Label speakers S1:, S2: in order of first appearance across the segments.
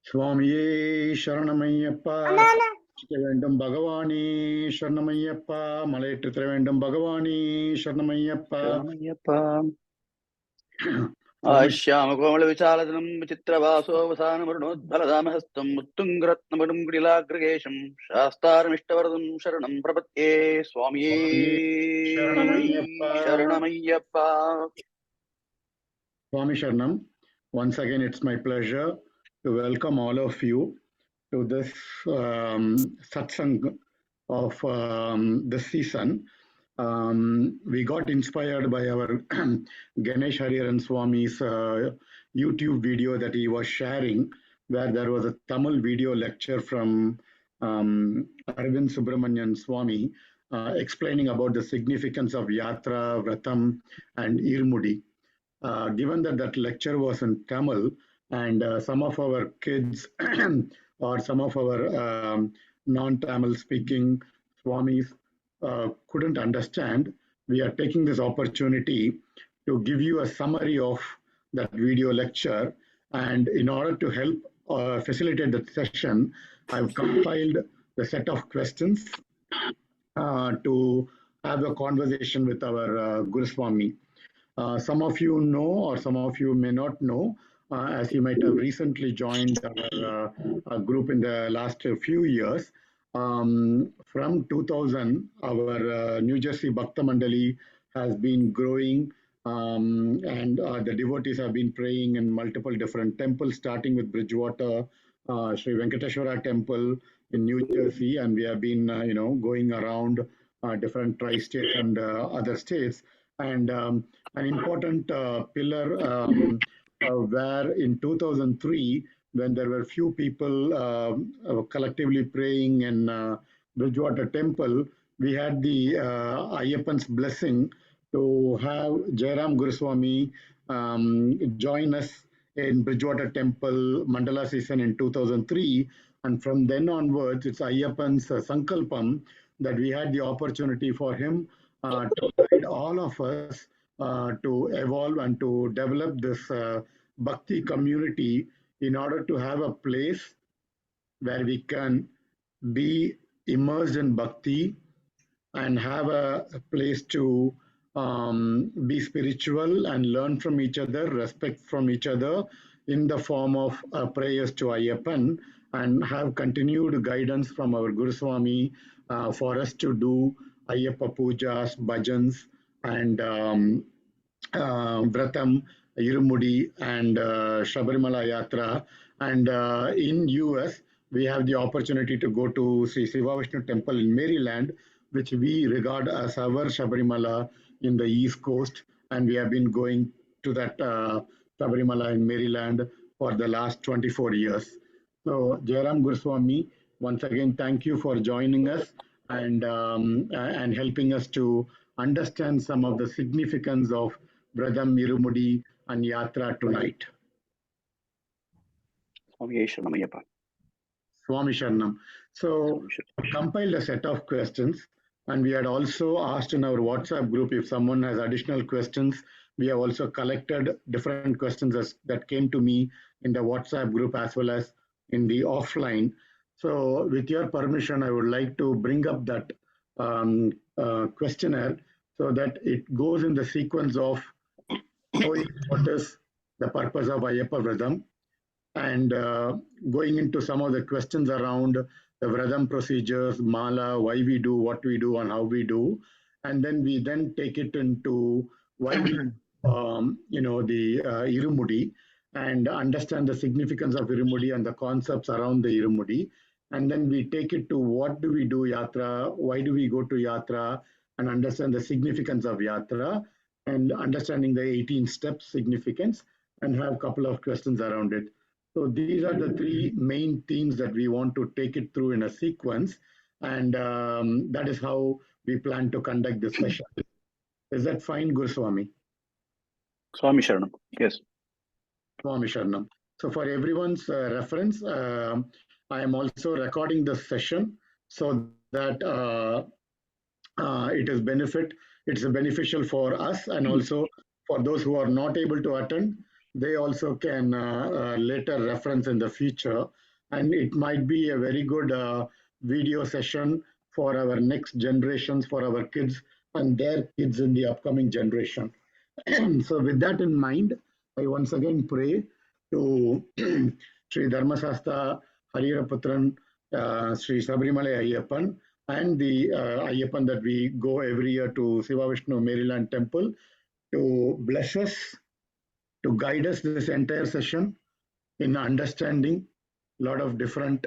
S1: சுவாமியே சரணமையப்பா, வேண்டும் பகவானே சரணமையப்பா, மலையேற்று தர வேண்டும் பகவானே சரணமையப்பா.
S2: श्यामकोमलविचालदनं विचित्रवासोऽवसानमरुणोद्बलदामहस्तं मुत्तुङ्गरत्नमडुं गुडिलाग्रगेशं शास्तारमिष्टवरदं शरणं प्रपद्ये स्वामिये शरणमय्यप्पा.
S1: Swami Sharanam. Once again, it's my pleasure to welcome all of you to this satsang of this season. We got inspired by our Ganesh Hariharan Swami's YouTube video that he was sharing, where there was a Tamil video lecture from Arvind Subramanian Swami explaining about the significance of Yatra, Vratham, and Irmudi. Given that that lecture was in Tamil and some of our kids or some of our non-Tamil speaking Swamis couldn't understand, we are taking this opportunity to give you a summary of that video lecture. And in order to help facilitate that session, I've compiled the set of questions to have a conversation with our Guru Swami. Some of you know, or some of you may not know, as you might have recently joined our group in the last few years. From 2000, our New Jersey Bhakta Mandali has been growing, and the devotees have been praying in multiple different temples, starting with Bridgewater, Sri Venkateshwara Temple in New Jersey, and we have been, going around different tri-states and other states. And an important pillar where in 2003, when there were few people collectively praying in Bridgewater Temple, we had the Ayyappan's blessing to have Jairam Guruswami join us in Bridgewater Temple Mandala season in 2003. And from then onwards, it's Ayyappan's Sankalpam that we had the opportunity for him to guide all of us to evolve and to develop this Bhakti community in order to have a place where we can be immersed in Bhakti and have a place to be spiritual and learn from each other, respect from each other in the form of prayers to Ayyappan, and have continued guidance from our Guru Swami for us to do Ayyappa Pujas, Bhajans, and Vratham, Irumudi, and Shabarimala Yatra. And in US, we have the opportunity to go to Sri Siva Vishnu Temple in Maryland, which we regard as our Shabarimala in the East Coast. And we have been going to that Shabarimala in Maryland for the last 24 years. So, Jairam Guruswami, once again, thank you for joining us and helping us to understand some of the significance of Vratham, Irumudi, and Yatra tonight. Swami Sharanam. So, I compiled a set of questions, and we had also asked in our WhatsApp group if someone has additional questions. We have also collected different questions that came to me in the WhatsApp group as well as in the offline. So, with your permission, I would like to bring up that questionnaire so that it goes in the sequence of knowing what is the purpose of Ayyappa Vratham, and going into some of the questions around the Vratham procedures, Mala, why we do what we do and how we do. And then we take it into why we, the Irumudi, and understand the significance of Irumudi and the concepts around the Irumudi. And then we take it to what do we do Yatra, why do we go to Yatra, and understand the significance of Yatra, and understanding the 18 steps significance, and have a couple of questions around it. So these are the three main themes that we want to take it through in a sequence, and that is how we plan to conduct this session. Is that fine, Guruswami?
S2: Swami Sharanam, yes.
S1: Swami Sharanam. So for everyone's reference, I am also recording this session so that it's beneficial for us and also for those who are not able to attend. they also can later reference in the future. And it might be a very good video session for our next generations, for our kids and their kids in the upcoming generation. So with that in mind, I once again pray to Sri Dharmasastha Hariraputran, Sri Sabrimala Ayyappan, and the Ayyappan that we go every year to Siva Vishnu Maryland Temple to bless us, to guide us this entire session in understanding a lot of different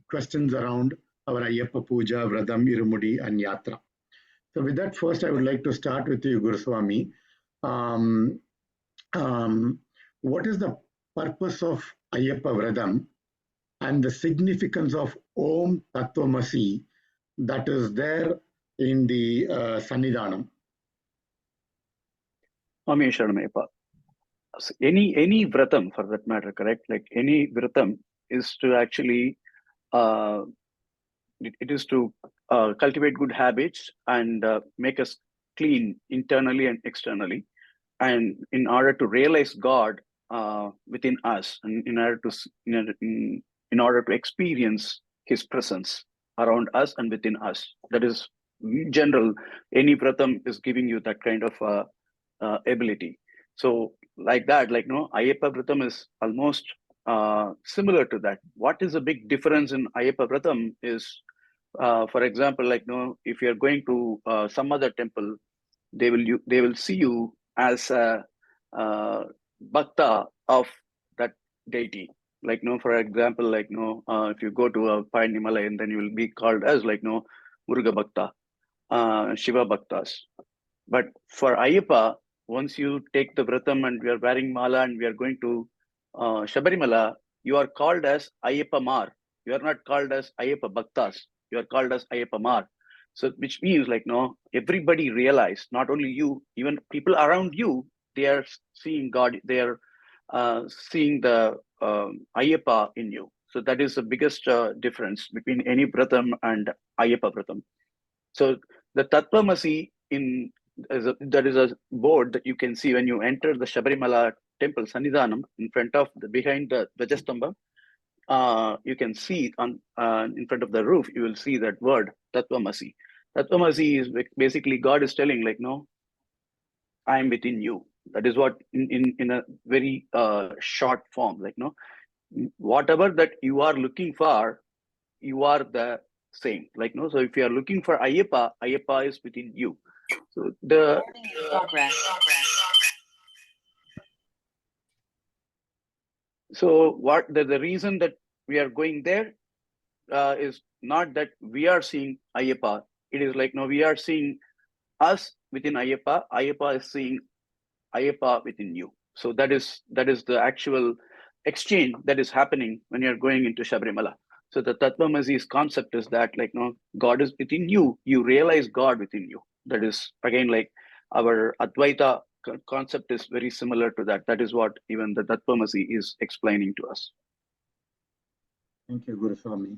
S1: questions around our Ayyappa Puja, Vratham, Irumudi, and Yatra. So with that, first I would like to start with you, Guruswami. Um, what is the purpose of Ayyappa Vratham and the significance of Om Tattvamasi that is there in the Sannidhanam?
S2: Swami Sharanam Ayyappa. Any Vratham for that matter, correct? Like any Vratham is to actually, it is to cultivate good habits and make us clean internally and externally. And in order to realize God within us, and in order to experience His presence around us and within us, that is in general. Any Vratham is giving you that kind of ability. So, like that, like Ayyappa Vratham is almost similar to that. What is the big difference in Ayyappa Vratham is, for example, like if you're going to some other temple, they will see you as a bhakta of that deity. Like for example, like if you go to a Pine Himalayan, then you will be called as like Muruga Bhakta, Shiva Bhaktas. But for Ayyappa, once you take the Vratham and we are wearing mala and we are going to Shabarimala, you are called as Ayyappa Mar. You are not called as Ayyappa Bhaktas. You are called as Ayyappa Mar. So, which means like everybody realize, not only you, even people around you, they are seeing God. They are seeing the Ayyappa in you. So that is the biggest difference between any Vratham and Ayyappa Vratham. So the Tattvamasi that is a board that you can see when you enter the Shabarimala temple Sannidhanam behind the Dvajastamba. You can see on in front of the roof, you will see that word Tattvamasi. Tattvamasi is basically God is telling like, no, I am within you. That is what in a very short form, like whatever that you are looking for, you are the same. Like so if you are looking for Ayyappa, Ayyappa is within you. So the so what the reason that we are going there is not that we are seeing Ayyappa. It is like we are seeing us within Ayyappa. Ayyappa is seeing Ayyappa within you. So that is the actual exchange that is happening when you're going into Shabarimala. So the Tattvamasi's concept is that like God is within you. You realize God within you. That is again like our Advaita concept is very similar to that. That is what even the Tattvamasi is explaining to us.
S1: Thank you, Guruswami.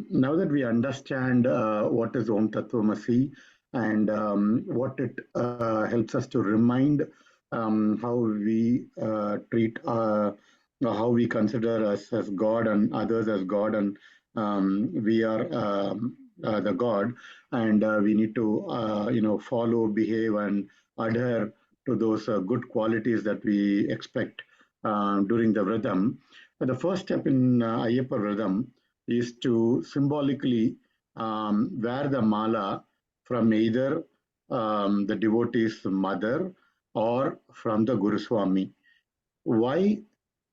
S1: Now that we understand what is Om Tattvamasi and what it helps us to remind how we treat, how we consider us as God and others as God, and we are the God, and we need to follow, behave, and adhere to those good qualities that we expect during the Vratham. The first step in Ayyappa Vratham is to symbolically wear the mala from either the devotee's mother or from the Guruswami. Why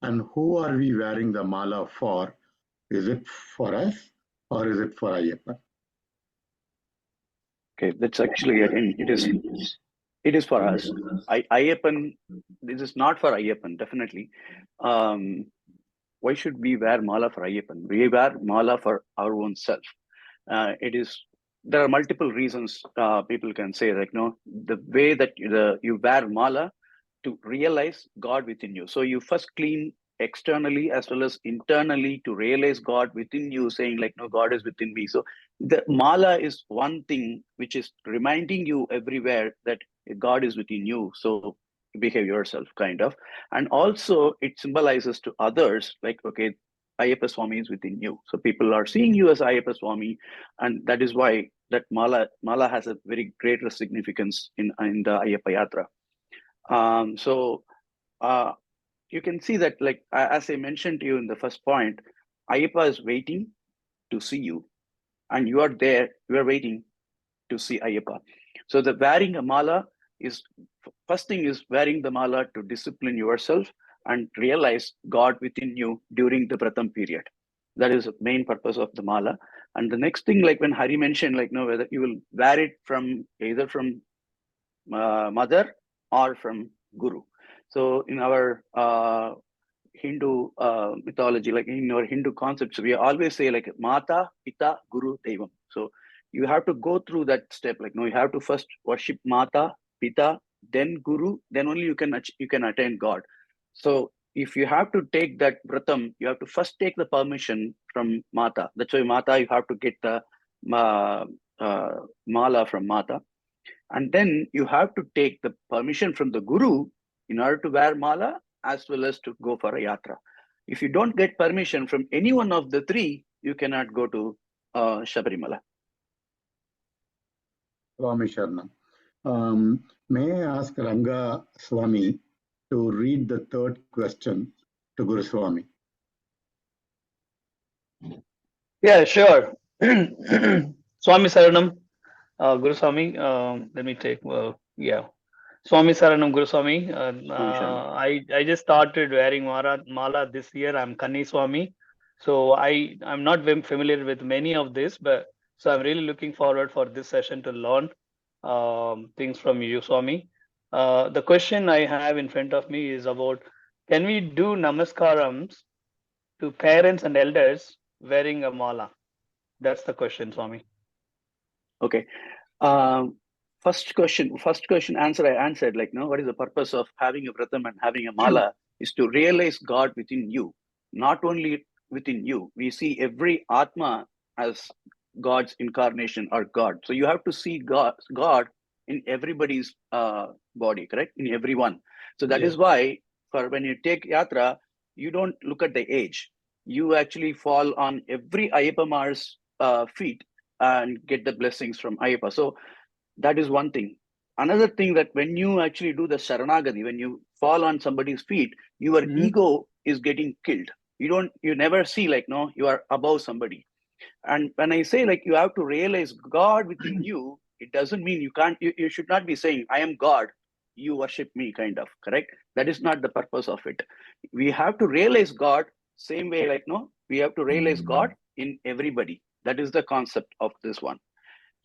S1: and who are we wearing the mala for? Is it for us or is it for Ayyappa?
S2: Okay, that's actually again it is for us. Ayyappan, this is not for Ayyappan, definitely. Why should we wear mala for Ayyappan? We wear mala for our own self. There are multiple reasons people can say, like, the way that you wear mala to realize God within you. So you first clean externally as well as internally to realize God within you, saying like, no, God is within me. So the mala is one thing which is reminding you everywhere that God is within you. So behave yourself, kind of. And also it symbolizes to others, like, okay, Ayyappa Swami is within you. So people are seeing you as Ayyappa Swami, and that is why that mala has a very greater significance in the Ayyappa Yatra. You can see that, like, as I mentioned to you in the first point, Ayyappa is waiting to see you, and you are there, you are waiting to see Ayyappa. So the wearing a mala is, first thing is wearing the mala to discipline yourself and realize God within you during the Vratham period. That is the main purpose of the mala. And the next thing, like when Hari mentioned, like, no, whether you will wear it from either from mother or from guru. So in our Hindu mythology, like in our Hindu concepts, we always say like Mata, Pita, Guru, Devam. So you have to go through that step. Like, no, you have to first worship Mata, Pita, then Guru, then only you can attain God. So if you have to take that Vratham, you have to first take the permission from Mata. That's why Mata, you have to get the mala from Mata. And then you have to take the permission from the Guru in order to wear mala, as well as to go for a yatra. If you don't get permission from any one of the three, you cannot go to Shabarimala.
S1: Swami Sharanam. May I ask Ranga Swami to read the third question to Guru Swami?
S3: Yeah, sure. Swami Saranam, Guru Swami, let me take, Swami Saranam, Guru Swami. I just started wearing mala this year. I'm Kanni Swami. So I'm not very familiar with many of this, but so I'm really looking forward for this session to learn things from you, Swami. The question I have in front of me is about, can we do namaskarams to parents and elders wearing a mala? That's the question, Swami.
S2: Okay. First question answer I answered, like, no, what is the purpose of having a Vratham and having a mala is to realize God within you. Not only within you, we see every Atma as God's incarnation or God. So you have to see God in everybody's body, correct? In everyone. So that is why for when you take Yatra, you don't look at the age. You actually fall on every Ayyappa Mar's feet and get the blessings from Ayyappa. So that is one thing. Another thing, that when you actually do the Sharanagati, when you fall on somebody's feet, your ego is getting killed. You never see like, no, you are above somebody. And when I say like you have to realize God within you, it doesn't mean you should not be saying, I am God, you worship me, kind of, correct? That is not the purpose of it. We have to realize God same way, like, no, we have to realize God in everybody. That is the concept of this one.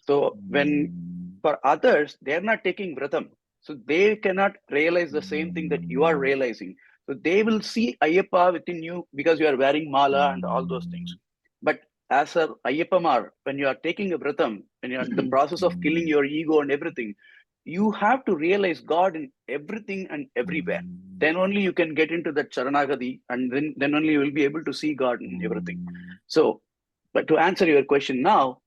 S2: So when for others, they're not taking Vratham, so they cannot realize the same thing that you are realizing. So they will see Ayyappa within you because you are wearing mala and all those things. But as a Ayyappamar, when you are taking a Vratham, when you are in the process of killing your ego and everything, you have to realize God in everything and everywhere. Then only you can get into that Charanagati, and then only you will be able to see God in everything. So, but to answer your question now,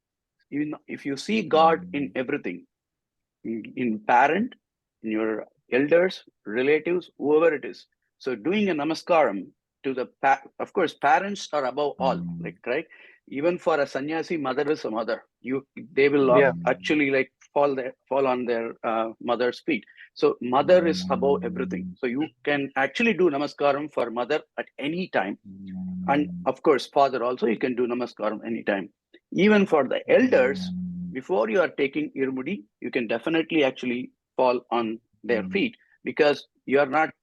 S2: if you see God in everything, in parent, in your elders, relatives, whoever it is. So doing a namaskaram to the, of course, parents are above all, like, right? Even for a sannyasi, mother is a mother. They will actually like fall on their mother's feet. So mother is above everything. So you can actually do namaskaram for mother at any time. And of course, father also, you can do namaskaram anytime. Even for the elders, before you are taking irmudi, you can definitely actually fall on their feet, because you are not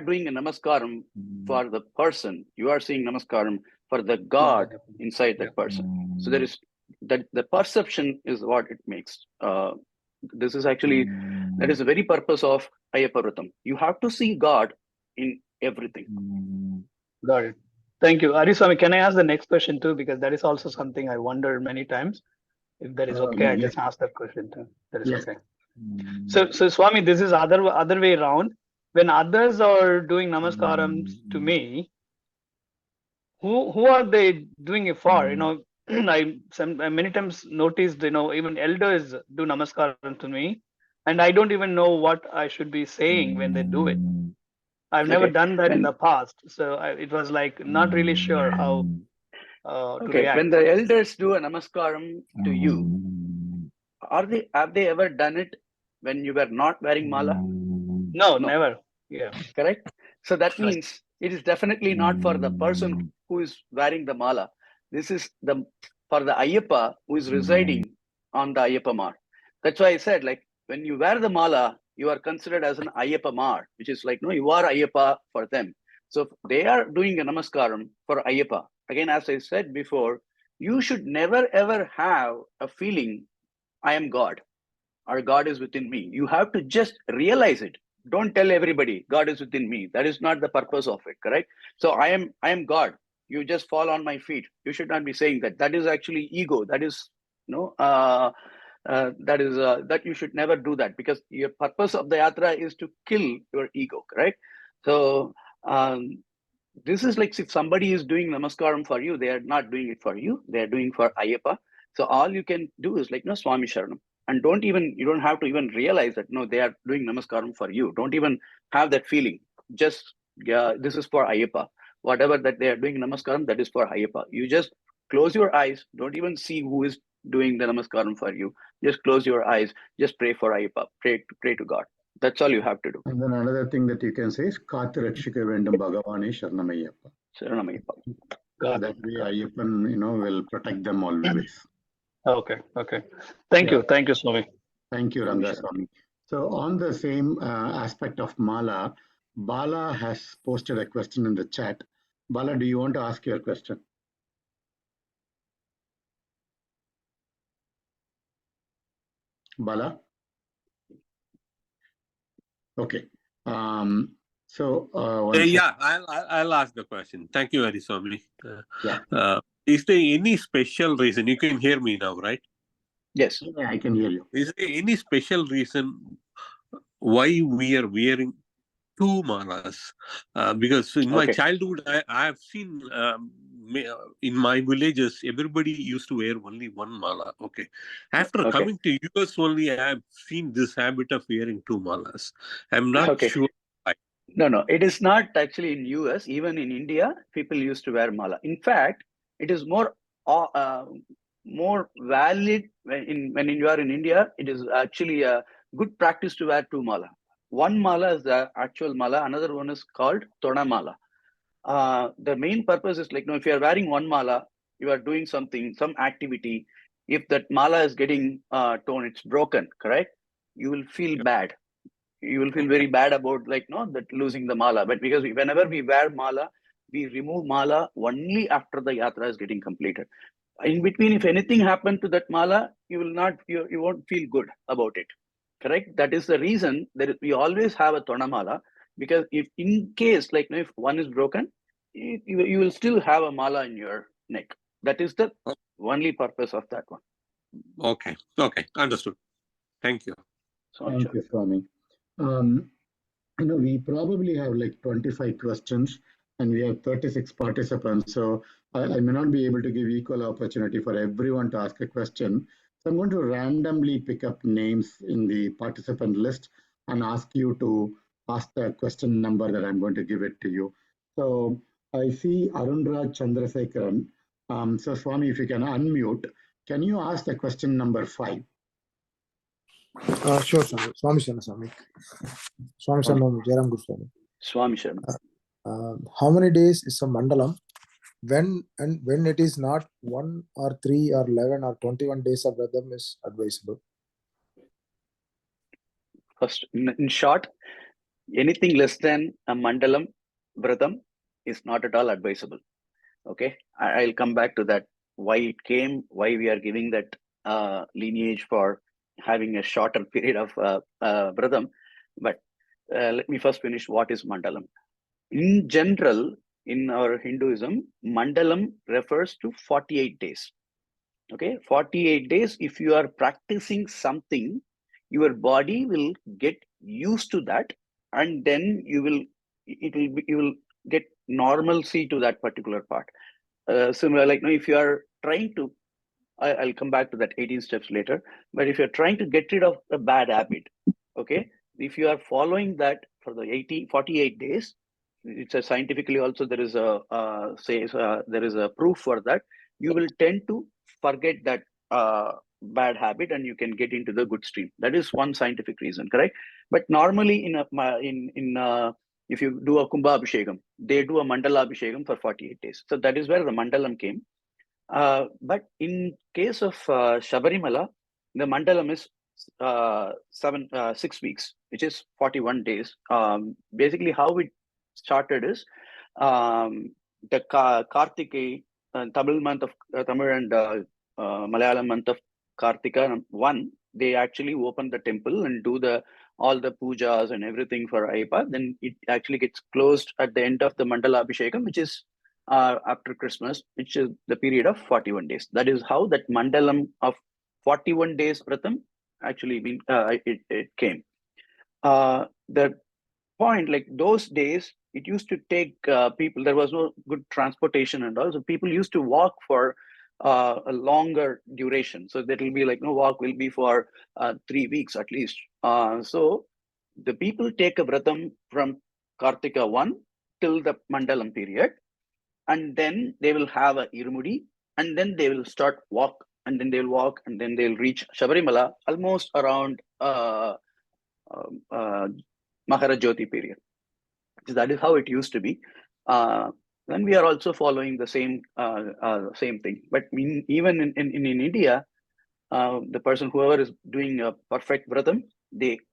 S2: doing a namaskaram for the person. You are saying namaskaram for the God inside that person. So there is that the perception is what it makes. This is actually, that is the very purpose of Ayyappa Vratham. You have to see God in everything.
S3: Got it. Thank you. Ariswami, can I ask the next question too? Because that is also something I wondered many times. If that is okay, I just ask that question too. That is okay. So Swami, this is other way around. When others are doing namaskarams to me, who are they doing it for? You know, I many times noticed, you know, even elders do namaskaram to me. and I don't even know what I should be saying when they do it. I've never done that in the past, so it was like not really sure how to react.
S2: When the elders do a namaskaram to you, have they ever done it when you were not wearing mala?
S3: No, never. Yeah.
S2: Correct. So that means it is definitely not for the person who is wearing the mala. This is for the Ayyappa who is residing on the Ayyappa mar. That's why I said, like, when you wear the mala, you are considered as an Ayyappa mar, which is like, no, you are Ayyappa for them. So they are doing a namaskaram for Ayyappa. Again, as I said before, you should never ever have a feeling, I am God, or God is within me. You have to just realize it. Don't tell everybody God is within me. That is not the purpose of it, correct? So I am God. You just fall on my feet. You should not be saying that. That is actually ego. That is that you should never do that, because your purpose of the yatra is to kill your ego, correct? So this is like, if somebody is doing namaskaram for you, they are not doing it for you. They are doing for Ayyappa. So all you can do is like, no, Swami Sharanam. And you don't have to even realize that, no, they are doing namaskaram for you. Don't even have that feeling. Just, this is for Ayyappa. Whatever that they are doing namaskaram, that is for Ayyappa. You just close your eyes. Don't even see who is doing the namaskaram for you. Just close your eyes. Just pray for Ayyappa. Pray to God. That's all you have to do.
S1: And then another thing that you can say is Kathu Rakshika Vendam Bhagavane Sharanam Ayyappa.
S2: Sharanam Ayyappa.
S1: So that way Ayyappan, will protect them always.
S3: Okay. Thank you, Swami.
S1: Thank you, Ranga Swami. So on the same aspect of Mala, Bala has posted a question in the chat. Bala, do you want to ask your question? Bala? Okay. I'll
S4: ask the question. Thank you, Hariswami. Is there any special reason? You can hear me now, right?
S2: Yes.
S1: Yeah, I can hear you.
S4: Is there any special reason why we are wearing two malas? Because in my childhood, I have seen in my villages, everybody used to wear only one mala. Okay. After coming to US only, I have seen this habit of wearing two malas. I'm not sure why.
S2: No, it is not actually in US. Even in India, people used to wear mala. In fact, it is more valid when you are in India. It is actually a good practice to wear two mala. One mala is the actual mala. Another one is called Tona mala. The main purpose is like, if you are wearing one mala, you are doing something, some activity. If that mala is getting torn, it's broken, correct? You will feel bad. You will feel very bad about that losing the mala. But because whenever we wear mala, we remove mala only after the yatra is getting completed. In between, if anything happened to that mala, you won't feel good about it. Correct? That is the reason that we always have a Tona mala, because if in case if one is broken, you will still have a mala in your neck. That is the only purpose of that one.
S4: Okay. Understood. Thank you.
S1: Thank you, Swami. We probably have like 25 questions and we have 36 participants. So I may not be able to give equal opportunity for everyone to ask a question. So I'm going to randomly pick up names in the participant list and ask you to ask the question number that I'm going to give it to you. So I see Arunraj Chandrasekharan. So Swami, if you can unmute, can you ask the question number 5?
S5: Sure, Swami. Swami Sharanam. Swami Sharanam, Jairam Guru Swami.
S2: Swami Sharanam.
S5: How many days is a mandalam? When it is not 1 or 3 or 11 or 21 days of Vratham is advisable?
S2: First, in short, anything less than a mandalam Vratham is not at all advisable. Okay, I'll come back to that. Why it came, why we are giving that lineage for having a shorter period of Vratham. But let me first finish what is mandalam. In general, in our Hinduism, mandalam refers to 48 days. Okay, 48 days. If you are practicing something, your body will get used to that, and then you will get normalcy to that particular part. Similar, if you are trying to, I'll come back to that 18 steps later. But if you're trying to get rid of a bad habit, Okay, if you are following that for the 48 days, it's a scientifically also there is a there is a proof for that. You will tend to forget that bad habit and you can get into the good stream. That is one scientific reason, correct? But normally if you do a Kumbha Abhishekam, they do a Mandala Abhishekam for 48 days. So that is where the Mandalam came. But in case of Shabarimala, the Mandalam is 6 weeks, which is 41 days. Basically, how it started is the Kartike, Tamil month of Tamil and Malayalam month of Kartika 1, they actually open the temple and do all the pujas and everything for Ayyappa. Then it actually gets closed at the end of the Mandala Abhishekam, which is after Christmas, which is the period of 41 days. That is how that Mandalam of 41 days Vratham actually it came. The point, like those days, it used to take people, there was no good transportation and all, so people used to walk for a longer duration. So that will be like, no, walk will be for 3 weeks at least. So the people take a Vratham from Kartika 1 till the Mandalam period, and then they will have a Irumudi, and then they will start walk, and then they'll walk, and then they'll reach Shabarimala almost around Mahara Jyoti period. So that is how it used to be. Then we are also following the same thing. But even in India, the person, whoever is doing a perfect Vratham,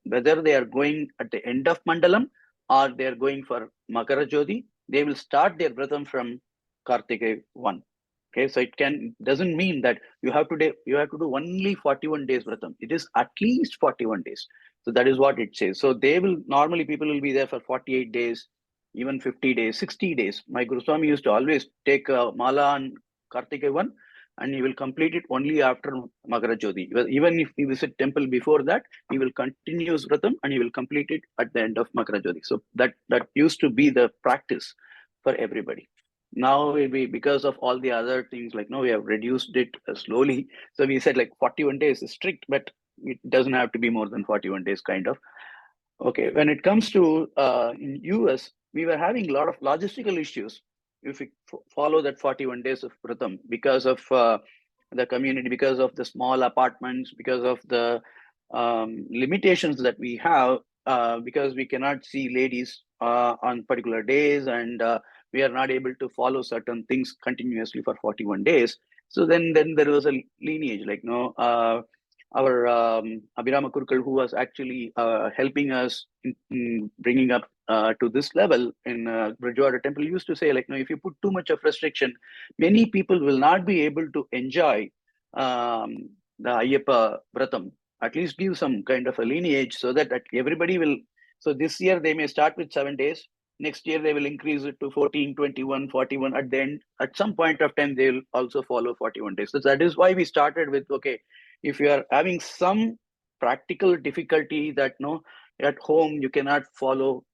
S2: whether they are going at the end of Mandalam or they are going for Makara Jyoti, they will start their Vratham from Kartika 1. Okay, so it doesn't mean that you have to do only 41 days Vratham. It is at least 41 days. So that is what it says. So people will be there for 48 days, even 50 days, 60 days. My Guru Swami used to always take a mala on Kartika 1, and he will complete it only after Makara Jyoti. Even if he visit temple before that, he will continue his Vratham and he will complete it at the end of Makara Jyoti. So that used to be the practice for everybody. Now because of all the other things, like we have reduced it slowly. So we said like 41 days is strict, but it doesn't have to be more than 41 days kind of. Okay, when it comes to in US, we were having a lot of logistical issues if we follow that 41 days of Vratham, because of the community, because of the small apartments, because of the limitations that we have, because we cannot see ladies on particular days, and we are not able to follow certain things continuously for 41 days. So then there was a lineage, like our Abhirama Kurkal, who was actually helping us in bringing up to this level in Bridgewater Temple, used to say, like, if you put too much of restriction, many people will not be able to enjoy the Ayyappa Vratham. At least give some kind of a lineage so that everybody will. So this year they may start with 7 days. Next year they will increase it to 14, 21, 41. At the end, at some point of time, they will also follow 41 days. So that is why we started with, okay, if you are having some practical difficulty that at home you cannot follow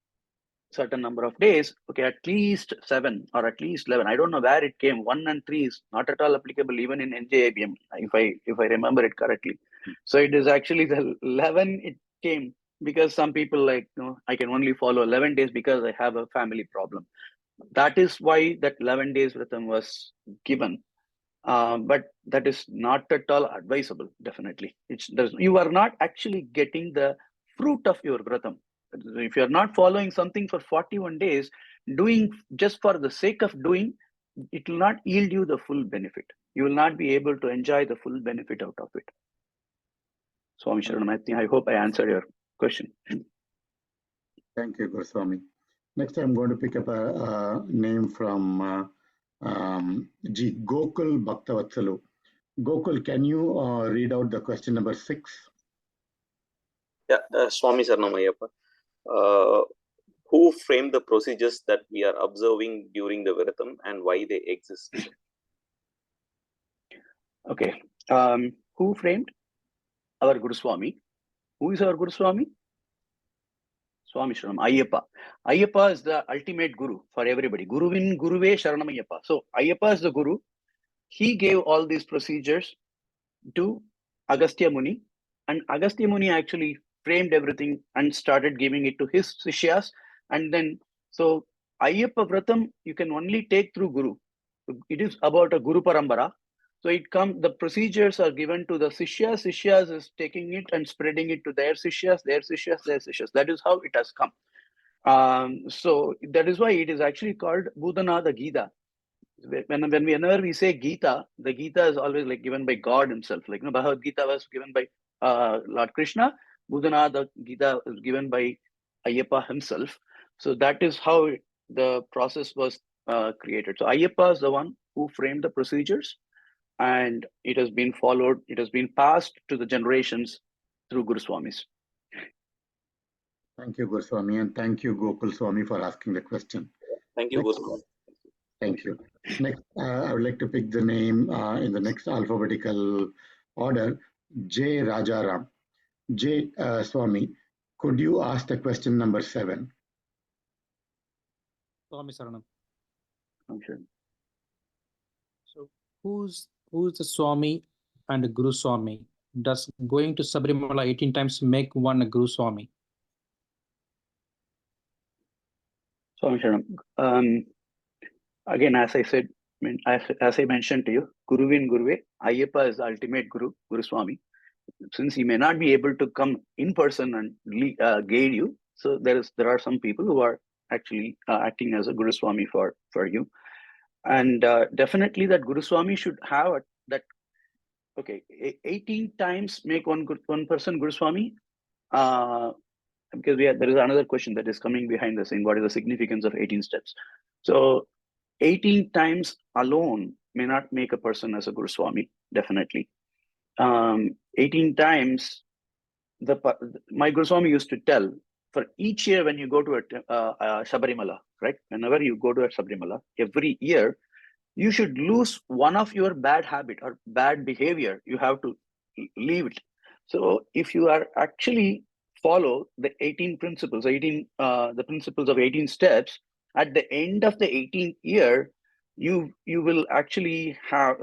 S2: certain number of days, okay, at least 7 or at least 11. I don't know where it came. 1 and 3 is not at all applicable even in NJABM, if I remember it correctly. So it is actually the 11 it came because some people like, I can only follow 11 days because I have a family problem. That is why that 11 days Vratham was given. But that is not at all advisable, definitely. You are not actually getting the fruit of your Vratham. If you're not following something for 41 days, doing just for the sake of doing, it will not yield you the full benefit. You will not be able to enjoy the full benefit out of it. Swami Sharanam, I hope I answered your question.
S1: Thank you, Goswami. Next, I'm going to pick up a name from G. Gokul Bhaktavatsalo. Gokul, can you read out the question number 6?
S6: Yeah, Swami Saranam Ayyappa. Who framed the procedures that we are observing during the Vratham and why they exist?
S2: Okay. Who framed? Our Guru Swami. Who is our Guru Swami? Swami Sharanam, Ayyappa. Ayyappa is the ultimate Guru for everybody. Guruvin Guruve Sharanam Ayyappa. So Ayyappa is the Guru. He gave all these procedures to Agastya Muni, and Agastya Muni actually framed everything and started giving it to his Sishyas. And then, so Ayyappa Vratham, you can only take through Guru. It is about a Guru Parambara. So the procedures are given to the Sishyas. Sishyas is taking it and spreading it to their Sishyas, their Sishyas, their Sishyas. That is how it has come. So that is why it is actually called Budana the Gita. Whenever we say Gita, the Gita is always like given by God himself. Like, Bhagavad Gita was given by Lord Krishna. Budana, the Gita, is given by Ayyappa himself. So that is how the process was created. So Ayyappa is the one who framed the procedures, and it has been followed. It has been passed to the generations through Guru Swamis.
S1: Thank you, Goswami, and thank you, Gopal Swami, for asking the question.
S6: Thank you,
S1: Next,
S6: Goswami.
S1: thank you. Next, I would like to pick the name in the next alphabetical order, J. Rajaram. J. Swami, could you ask the question number 7?
S7: Swami Saranam.
S2: Okay.
S7: So who's the Swami and Guru Swami? Does going to Sabrimala 18 times make one a Guru Swami?
S2: Swami Sharanam. Again, as I said, as I mentioned to you, Guruvin Guruve, Ayyappa is the ultimate Guru, Guru Swami. Since he may not be able to come in person and guide you, so there are some people who are actually acting as a Guru Swami for you. And definitely that Guru Swami should have that, okay, 18 times make one person Guru Swami. Because there is another question that is coming behind the scene. What is the significance of 18 steps? So 18 times alone may not make a person as a Guru Swami, definitely. 18 times, my Guru Swami used to tell, for each year when you go to a Sabrimala, right? Whenever you go to a Sabrimala, every year, you should lose one of your bad habit or bad behavior. You have to leave it. So if you are actually follow the 18 principles, the principles of 18 steps, at the end of the 18th year, you will actually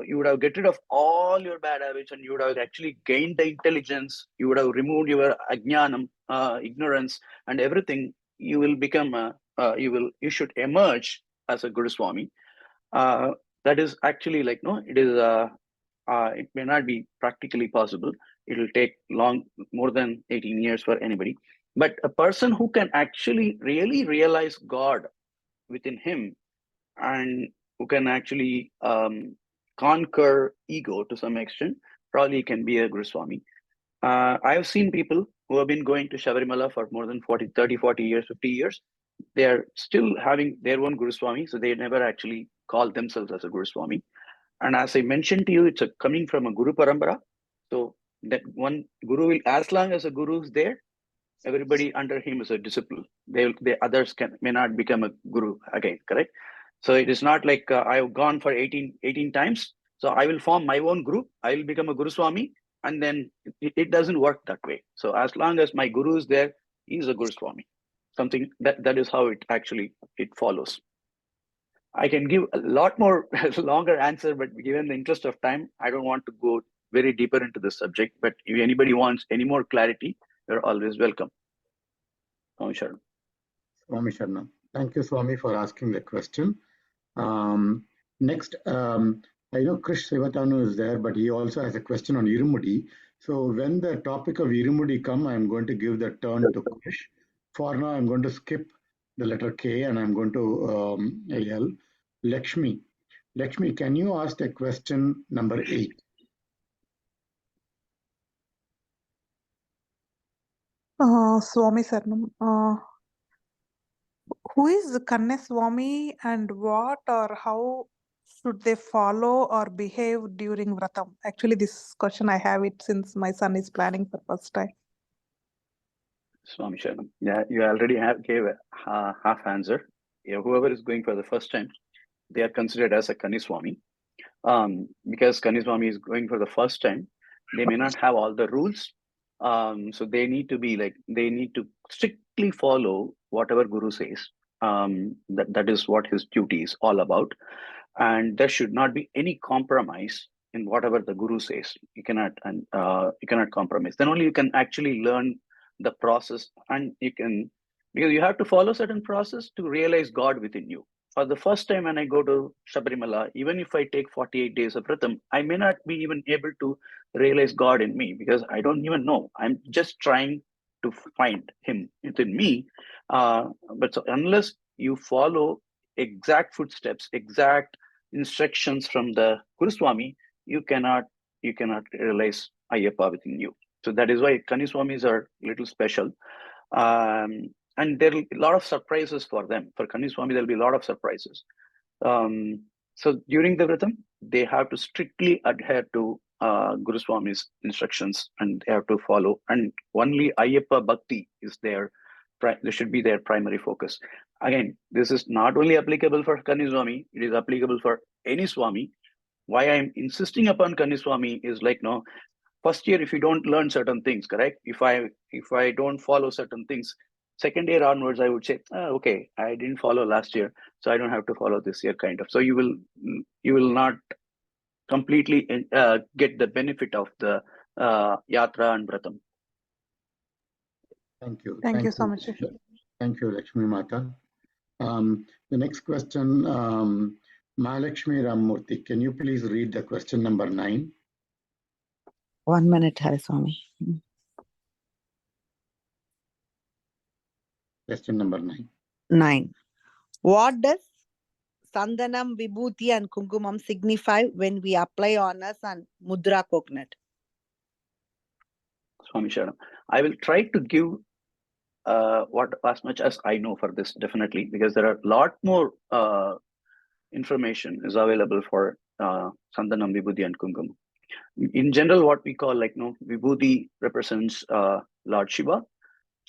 S2: you would have get rid of all your bad habits, and you would have actually gained the intelligence. You would have removed your ajnanam, ignorance, and everything. You will become you should emerge as a Guru Swami. That is actually like, no, it is it may not be practically possible. It will take more than 18 years for anybody. But a person who can actually really realize God within him, and who can actually conquer ego to some extent, probably can be a Guru Swami. I have seen people who have been going to Sabarimala for more than 30, 40 years, 50 years. They are still having their own Guru Swami, so they never actually call themselves as a Guru Swami. And as I mentioned to you, it's coming from a Guru Parambara. So that one Guru will, as long as a Guru is there, everybody under him is a disciple. The others may not become a Guru again, correct? So it is not like I've gone for 18 times, so I will form my own group, I will become a Guru Swami, and then it doesn't work that way. So as long as my Guru is there, he is a Guru Swami. Something that is how it actually follows. I can give a lot more longer answer, but given the interest of time, I don't want to go very deeper into this subject. But if anybody wants any more clarity, you're always welcome. Swami Sharanam.
S1: Swami Sharanam. Thank you, Swami, for asking the question. Next, I know Krish Sivatanu is there, but he also has a question on Irumudi. So when the topic of Irumudi come, I'm going to give the turn to Krish. For now, I'm going to skip the letter K and I'm going to L. Lakshmi. Lakshmi, can you ask the question number 8?
S8: Swami Saranam. Who is Kanne Swami, and what or how should they follow or behave during Vratham? Actually, this question I have it since my son is planning for first time.
S2: Swami Sharanam. Yeah, you already gave a half answer. Yeah, whoever is going for the first time, they are considered as a Kanne Swami. Because Kanne Swami is going for the first time, they may not have all the rules. So they need to strictly follow whatever Guru says. That is what his duty is all about. And there should not be any compromise in whatever the Guru says. You cannot compromise. Then only you can actually learn the process, and because you have to follow certain process to realize God within you. For the first time when I go to Sabarimala, even if I take 48 days of Vratham, I may not be even able to realize God in me because I don't even know. I'm just trying to find Him within me. But so unless you follow exact footsteps, exact instructions from the Guru Swami, you cannot realize Ayyappa within you. So that is why Kani Swamis are a little special. And there will be a lot of surprises for them. For Kani Swami, there'll be a lot of surprises. So during the Vratham, they have to strictly adhere to Guru Swami's instructions, and they have to follow. And only Ayyappa Bhakti is there should be their primary focus. Again, this is not only applicable for Kani Swami, it is applicable for any Swami. Why I'm insisting upon Kani Swami is like, no, first year, if you don't learn certain things, correct? If I don't follow certain things, second year onwards, I would say, okay, I didn't follow last year, so I don't have to follow this year, kind of. So you will not completely get the benefit of the Yatra and Vratham.
S1: Thank you.
S8: Thank you so much.
S1: Thank you, Lakshmi Mata. The next question, Mahalakshmi Rammurthy, can you please read the question number 9?
S9: 1 minute, Hariswami.
S1: Question number 9.
S9: 9. What does Sandanam, Vibhuti and Kumkumam signify when we apply on us and Mudra coconut?
S2: Swami Sharanam. I will try to give as much as I know for this, definitely, because there are a lot more information is available for Sandanam, Vibhuti and Kumkumam. In general, what we call Vibhuti represents Lord Shiva,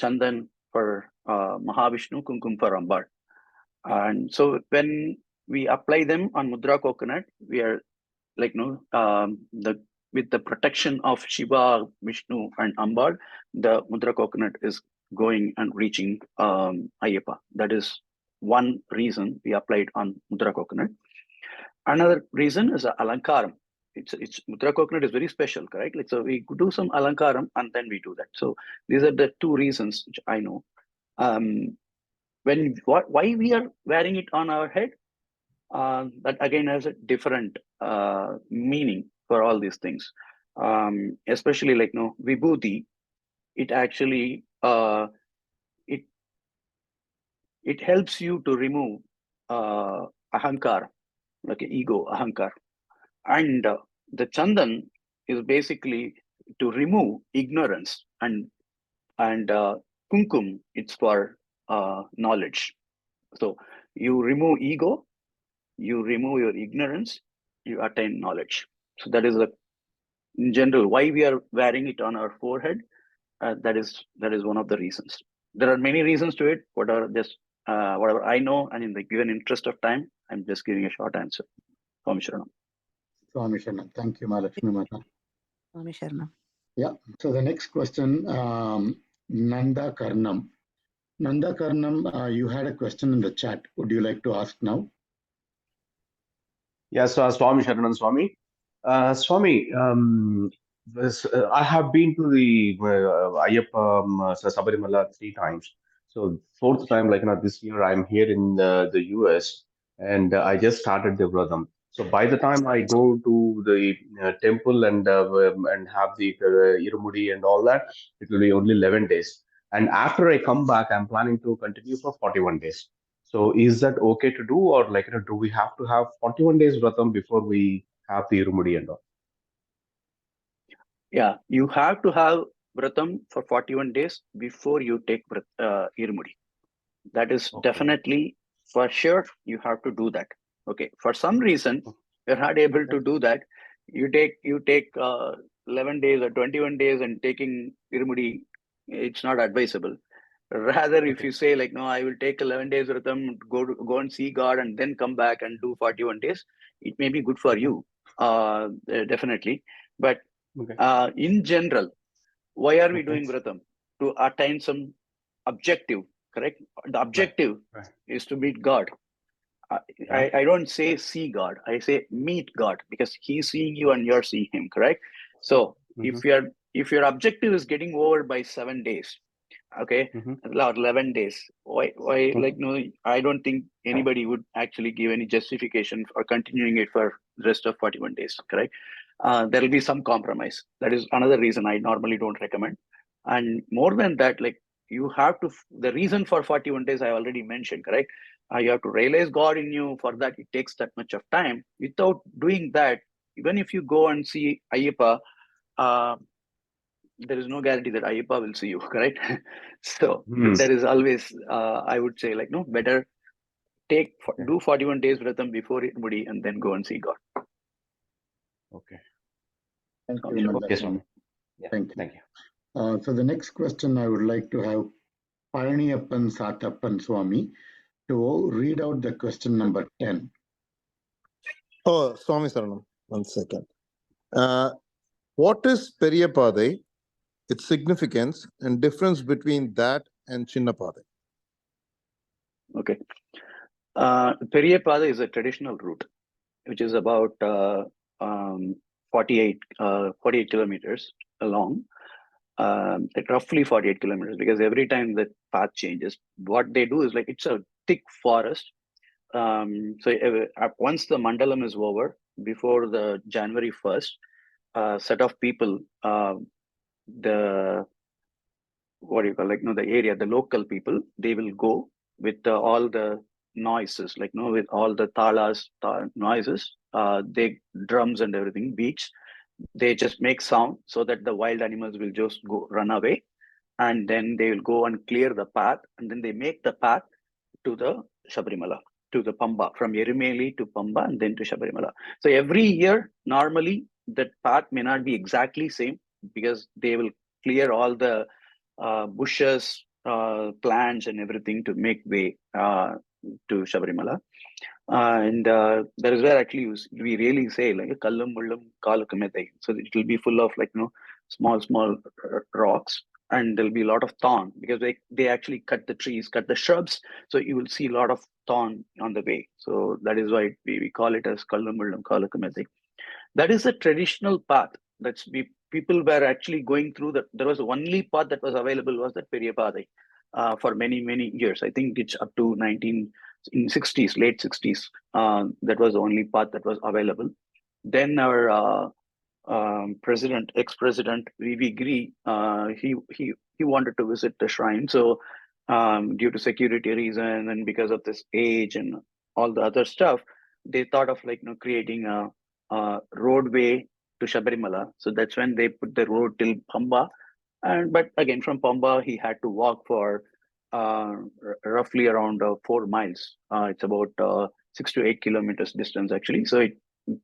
S2: Chandan for Mahavishnu, Kumkum for Ambal. And so when we apply them on Mudra coconut, we are with the protection of Shiva, Vishnu and Ambal, the Mudra coconut is going and reaching Ayyappa. That is one reason we applied on Mudra coconut. Another reason is Alankaram. It's Mudra coconut is very special, correct? So we do some Alankaram and then we do that. So these are the two reasons which I know. Why we are wearing it on our head? That again has a different meaning for all these things. Especially Vibhuti, it actually it helps you to remove ahankar, like ego, ahankar. And the Chandan is basically to remove ignorance, and Kumkum, it's for knowledge. So you remove ego, you remove your ignorance, you attain knowledge. So that is in general why we are wearing it on our forehead. That is one of the reasons. There are many reasons to it, but are just whatever I know, and in the given interest of time, I'm just giving a short answer. Swami Sharanam.
S1: Swami Sharanam. Thank you, Mahalakshmi Mata.
S9: Swami Sharanam.
S1: Yeah. So the next question, Nanda Karnam. Nanda Karnam, you had a question in the chat. Would you like to ask now?
S10: Yes, Swami Sharanam Swami. Swami, I have been to the Ayyappa Sabarimala 3 times. So 4th time, this year, I'm here in the US, and I just started the Vratham. So by the time I go to the temple and have the Irumudi and all that, it will be only 11 days. And after I come back, I'm planning to continue for 41 days. So is that okay to do, or do we have to have 41 days Vratham before we have the Irumudi and all?
S2: Yeah, you have to have Vratham for 41 days before you take Irumudi. That is definitely for sure. You have to do that. Okay. For some reason, you're not able to do that. You take 11 days or 21 days and taking Irumudi, it's not advisable. Rather, if you say no, I will take 11 days Vratham, go and see God and then come back and do 41 days, it may be good for you, definitely. But in general, why are we doing Vratham? To attain some objective, correct? The objective is to meet God. I don't say see God, I say meet God, because He's seeing you and you're seeing Him, correct? So if your objective is getting over by 7 days, Okay, 11 days. Why? Like, no, I don't think anybody would actually give any justification for continuing it for the rest of 41 days. Correct. There will be some compromise. That is another reason I normally don't recommend. And more than that, like, you have to, the reason for 41 days I already mentioned, correct? You have to realize God in you. For that, it takes that much of time. Without doing that, even if you go and see Ayyappa, there is no guarantee that Ayyappa will see you, correct? So there is always, I would say, like, no, better do 41 days Vratham before anybody and then go and see God.
S10: Okay.
S1: Thank you.
S10: Okay, Swami. Yeah.
S1: Thank you.
S10: Thank you.
S1: So the next question I would like to have Palaniyappan Sathappan Swami to read out the question number 10.
S11: Oh, Swami Saranam, 1 second. What is Periyapadai, its significance and difference between that and Chinnapadai?
S2: Okay. Periyapada is a traditional route, which is about 48 kilometers long. Roughly 48 kilometers, because every time the path changes, what they do is, like, it's a thick forest. So once the mandalam is over, before the January 1st, set of people, the area, the local people, they will go with all the noises, like, with all the talas, noises, they drums and everything, beats. They just make sound so that the wild animals will just go run away, and then they will go and clear the path, and then they make the path to the Sabarimala, to the Pamba, from Erimeli to Pamba and then to Sabarimala. So every year, normally, that path may not be exactly same, because they will clear all the bushes, plants and everything to make way to Sabarimala. And that is where actually we really say, like, kallam mullam kalukamete. So it will be full of, like, small rocks, and there'll be a lot of thorn, because they actually cut the trees, cut the shrubs. So you will see a lot of thorn on the way. So that is why we call it as kallam mullam kalukamete. That is a traditional path. People were actually going through that. There was only path that was available was that Periyapadai for many years. I think it's up to 1960s, late 60s. That was the only path that was available. Then our ex-president V.V. Giri, he wanted to visit the shrine. So due to security reason and because of this age and all the other stuff, they thought of, like, creating a roadway to Sabarimala. So that's when they put the road till Pamba. But again, from Pamba, he had to walk for roughly around 4 miles. It's about 6 to 8 kilometers distance, actually. So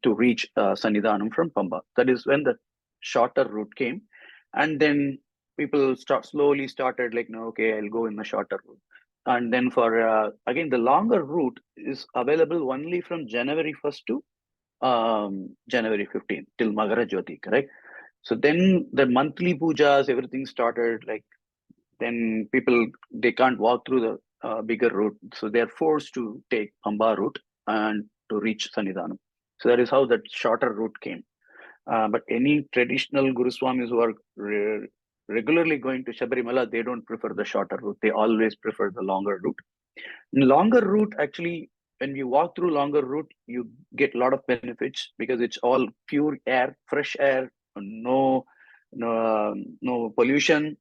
S2: to reach Sannidhanam from Pamba. That is when the shorter route came. And then people slowly started, like, okay, I'll go in the shorter route. And then for, again, the longer route is available only from January 1st to January 15th till Magara Jyoti, correct? So then the monthly pujas, everything started, like, then people, they can't walk through the bigger route. So they're forced to take Pamba route and to reach Sannidhanam. So that is how that shorter route came. But any traditional Guru Swamis who are regularly going to Sabarimala, they don't prefer the shorter route. They always prefer the longer route. In longer route, actually, when you walk through longer route, you get a lot of benefits, because it's all pure air, fresh air, no pollution,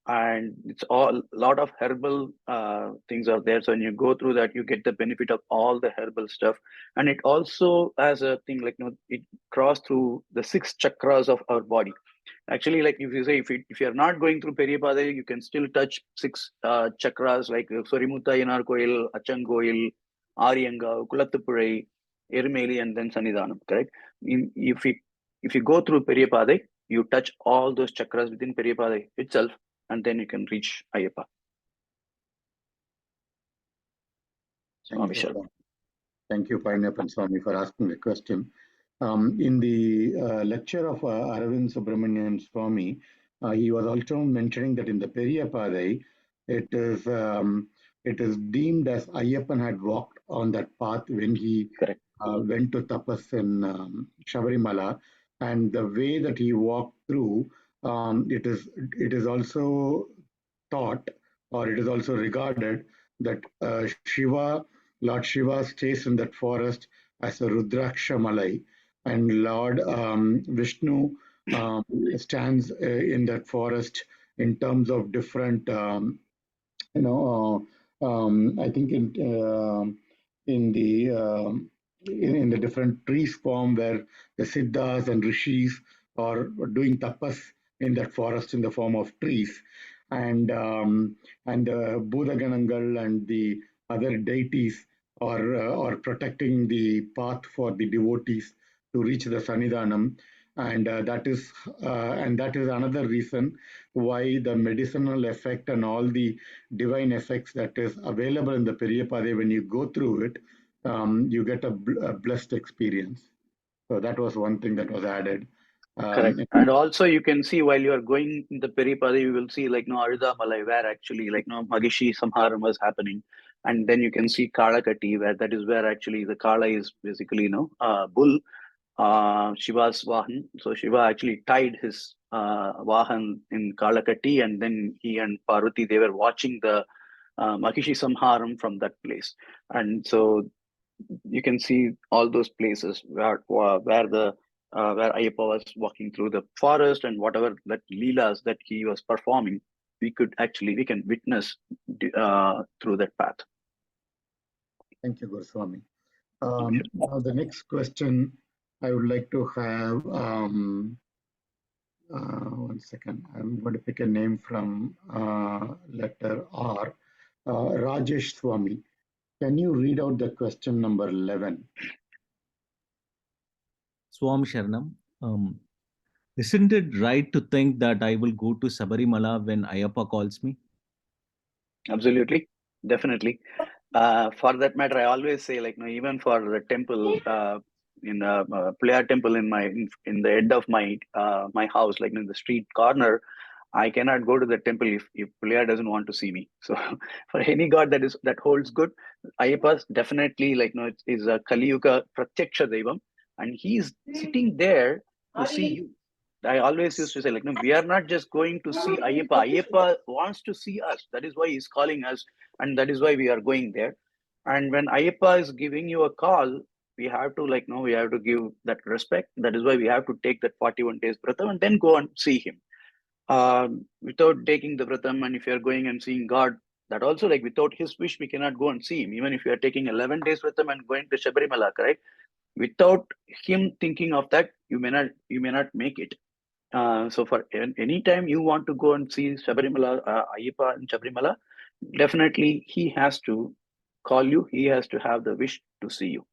S2: and it's all a lot of herbal things are there. So when you go through that, you get the benefit of all the herbal stuff. And it also has a thing, like, it cross through the 6 chakras of our body. Actually, like, if you say, if you're not going through Periyapadai, you can still touch 6 chakras, like Sorimutta Yanar Koil, Achangoil, Ariyanga, Kulattupurai, Erimeli, and then Sannidhanam, correct? If you go through Periyapadai, you touch all those chakras within Periyapadai itself, and then you can reach Ayyappa.
S1: Thank you, Palaniyappan Swami, for asking the question. In the lecture of Aravind Subramanian Swami, he was also mentioning that in the Periyapadai, it is deemed as Ayyappan had walked on that path when he went to tapas in Sabarimala, and the way that he walked through, it is also thought, or it is also regarded, that Lord Shiva stays in that forest as a Rudraksha Malai, and Lord Vishnu stands in that forest in terms of different, I think in the different trees form where the Siddhas and Rishis are doing tapas in that forest in the form of trees, and the Bhudaganangal and the other deities are protecting the path for the devotees to reach the Sannidhanam, and that is another reason why the medicinal effect and all the divine effects that is available in the Periyapade, when you go through it, you get a blessed experience. So that was one thing that was added.
S2: Correct. And also you can see while you are going in the Peripada, you will see like Arudha Malai, where actually like Magishi Samharam was happening. And then you can see Kalakati, where that is where actually the Kala is basically, bull, Shiva's Vahan. So Shiva actually tied his Vahan in Kalakati, and then he and Parvati, they were watching the Magishi Samharam from that place. And so you can see all those places where Ayyappa was walking through the forest, and whatever that leelas that he was performing, we can witness through that path.
S1: Thank you, Goswami. Now the next question I would like to have, one second, I'm going to pick a name from letter R. Rajesh Swami. Can you read out the question number 11?
S12: Swami Sharanam, isn't it right to think that I will go to Sabarimala when Ayyappa calls me?
S2: Absolutely, definitely. For that matter, I always say, like, even for the temple, in the prayer temple in the end of my my house, like in the street corner, I cannot go to the temple if Puliyar doesn't want to see me. So for any god that holds good, Ayyappa definitely, like, is a Kali Yuga Pratyaksha Devam, and he's sitting there to see you. I always used to say, like, no, we are not just going to see Ayyappa. Ayyappa wants to see us. That is why he's calling us, and that is why we are going there. And when Ayyappa is giving you a call, we have to, like, we have to give that respect. That is why we have to take that 41 days Vratham and then go and see him. Without taking the Vratham, and if you are going and seeing God, that also, like, without his wish, we cannot go and see him. Even if you are taking 11 days Vratham and going to Sabarimala, correct? Without him thinking of that, you may not make it. So for any time you want to go and see Sabarimala, Ayyappa and Sabarimala, definitely he has to call you. He has to have the wish to see you.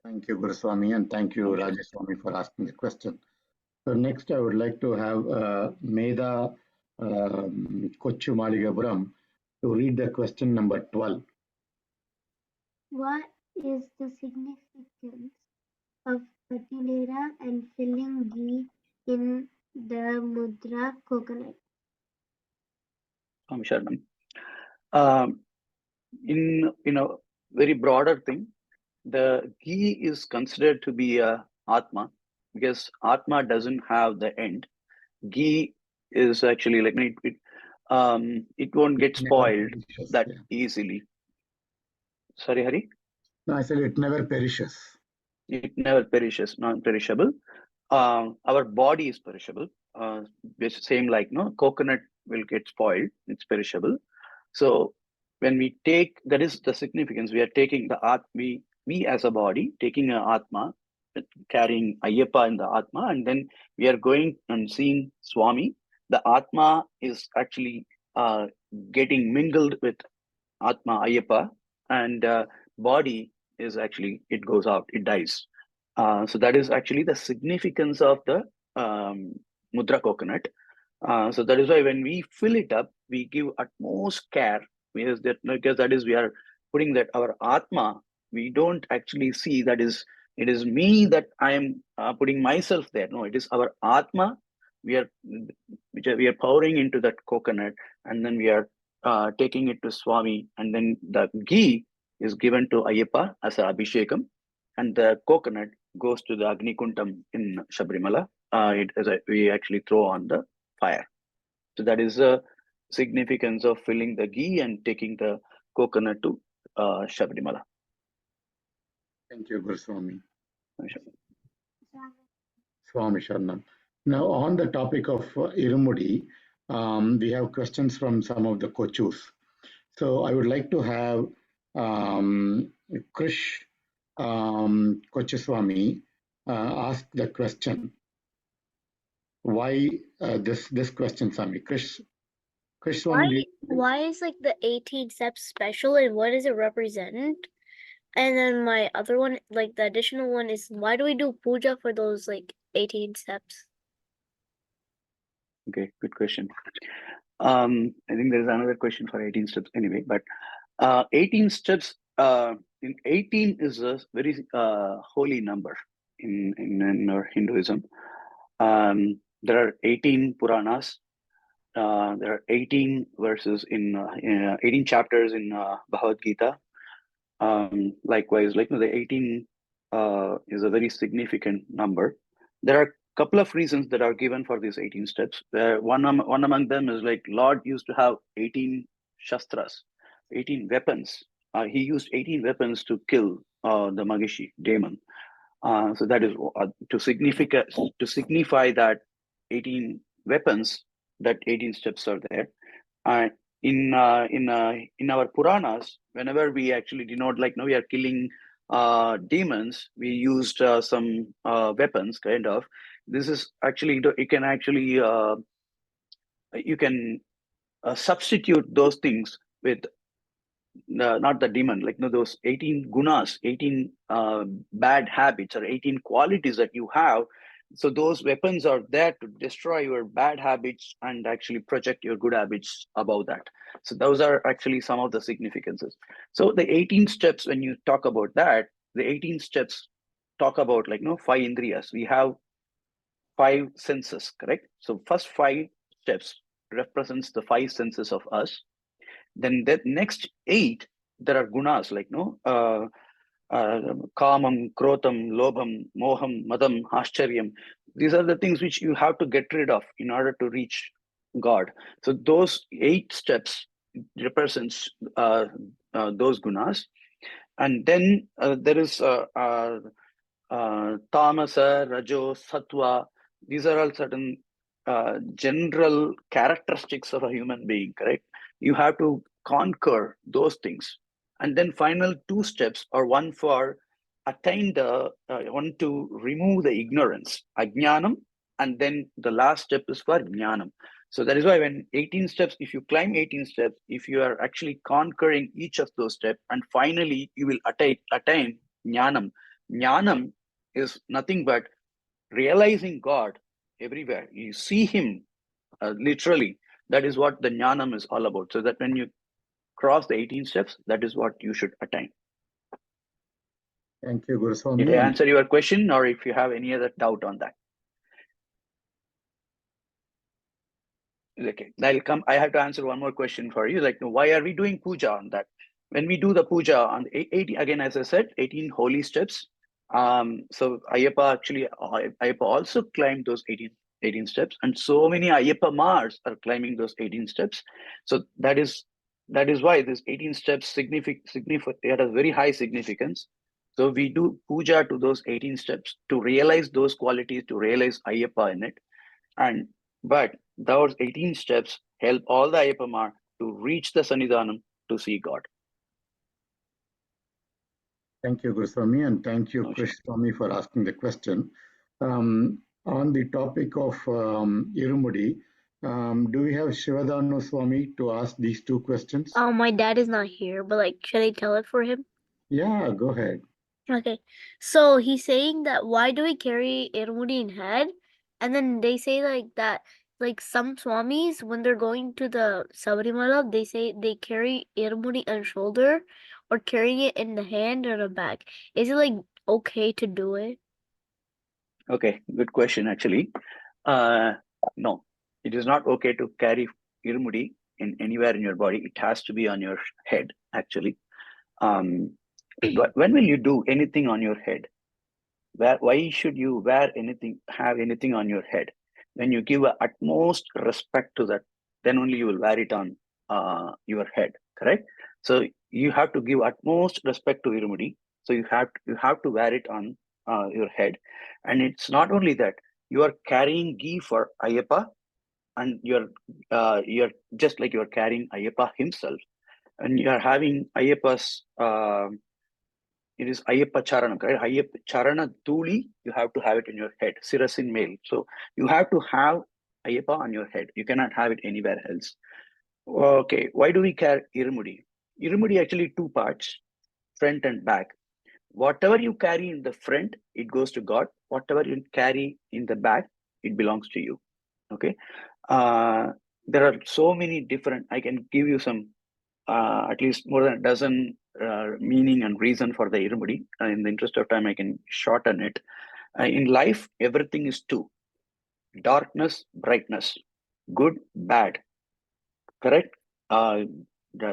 S1: Thank you, Guruswami, and thank you, Rajesh Swami, for asking the question. So next, I would like to have Medha Kochu Maligapuram to read the question number 12.
S13: What is the significance of patilera and filling ghee in the mudra coconut?
S2: Sharanam. In a very broader thing, the ghee is considered to be a Atma, because Atma doesn't have the end. Ghee is actually like it won't get spoiled that easily. Sorry, Hari?
S1: No, I said it never perishes.
S2: It never perishes, non-perishable. Our body is perishable. Same like coconut will get spoiled, it's perishable. So when we take, that is the significance. We are taking the we as a body, taking an Atma, carrying Ayyappa in the Atma, and then we are going and seeing Swami. The Atma is actually getting mingled with Atma, Ayyappa, and body is actually, it goes out, it dies. So that is actually the significance of the mudra coconut. So that is why when we fill it up, we give utmost care, because that is we are putting that our Atma, we don't actually see that it is me that I am putting myself there. No, it is our Atma we are pouring into that coconut, and then we are taking it to Swami, and then the ghee is given to Ayyappa as a Abhishekam, and the coconut goes to the Agni Kuntam in Sabarimala. We actually throw on the fire. So that is significance of filling the ghee and taking the coconut to Sabarimala.
S1: Thank you, Guruswami. Swami Sharanam. Now, on the topic of Irumudi, we have questions from some of the Kochus. So I would like to have Krish Kochuswami ask the question. Why this question, Swami? Krish Swami.
S14: Why is like the 18 steps special and what does it represent? And then my other one, like the additional one, is why do we do puja for those like 18 steps?
S2: Okay, good question. I think there's another question for 18 steps anyway, but 18 steps, in 18 is a very holy number in our Hinduism. There are 18 Puranas. There are 18 verses in 18 chapters in Bhagavad Gita. Likewise, the 18 is a very significant number. There are a couple of reasons that are given for these 18 steps. One among them is like Lord used to have 18 shastras, 18 weapons. He used 18 weapons to kill the Magishi demon. So that is to signify that 18 weapons, that 18 steps are there. In our Puranas, whenever we actually denote we are killing demons, we used some weapons kind of. This is actually, you can substitute those things with not the demon, those 18 gunas, 18 bad habits or 18 qualities that you have. So those weapons are there to destroy your bad habits and actually project your good habits above that. So those are actually some of the significances. So the 18 steps, when you talk about that, the 18 steps talk about 5 indriyas. We have 5 senses, correct? So first 5 steps represents the 5 senses of us. Then the next 8, there are gunas kamam, krotam, lobham, moham, madam, ascharyam. These are the things which you have to get rid of in order to reach God. So those 8 steps represents those gunas. And then there is tamasa, rajo, sattva. These are all certain general characteristics of a human being, correct? You have to conquer those things. And then final 2 steps are one for one to remove the ignorance, ajnanam, and then the last step is for jnanam. So that is why when 18 steps, if you climb 18 steps, if you are actually conquering each of those steps, and finally you will attain jnanam. Jnanam is nothing but realizing God everywhere. You see him literally. That is what the jnanam is all about. So that when you cross the 18 steps, that is what you should attain.
S1: Thank you, Guruswami.
S2: Did I answer your question, or if you have any other doubt on that? Okay, I have to answer one more question for you. Why are we doing puja on that? When we do the puja on 18, again, as I said, 18 holy steps. So Ayyappa also climbed those 18 steps, and so many Ayyappa Mars are climbing those 18 steps. So that is why this 18 steps it has very high significance. So we do puja to those 18 steps to realize those qualities, to realize Ayyappa in it. But those 18 steps help all the Ayyappa Mar to reach the Sannidhanam to see God.
S1: Thank you, Guruswami, and thank you, Krish Swami, for asking the question. On the topic of Irumudi, do we have Shivadanu Swami to ask these 2 questions?
S14: Oh, my dad is not here, but should I tell it for him?
S1: Yeah, go ahead.
S14: Okay, so he's saying that why do we carry Irumudi in head? And then they say that some Swamis, when they're going to the Sabarimala, they say they carry Irumudi on shoulder or carrying it in the hand or the back. Is it okay to do it?
S2: Okay, good question actually. No, it is not okay to carry Irumudi in anywhere in your body. It has to be on your head actually. But when will you do anything on your head? Why should you have anything on your head? When you give utmost respect to that then only you will wear it on your head, correct? So you have to give utmost respect to Irumudi. So you have to wear it on your head. And it's not only that, you are carrying ghee for Ayyappa, and you're just like you're carrying Ayyappa himself, and you are having Ayyappa's it is Ayyappa Charanam, correct? Ayyappa Charana Thuli, you have to have it in your head, Sirasin male. So you have to have Ayyappa on your head. You cannot have it anywhere else. Okay, why do we carry Irumudi? Irumudi actually two parts, front and back. Whatever you carry in the front, it goes to God. Whatever you carry in the back, it belongs to you. Okay. There are so many different, I can give you some, at least more than a dozen meaning and reason for the Irumudi. In the interest of time, I can shorten it. In life, everything is two: darkness, brightness, good, bad, correct? The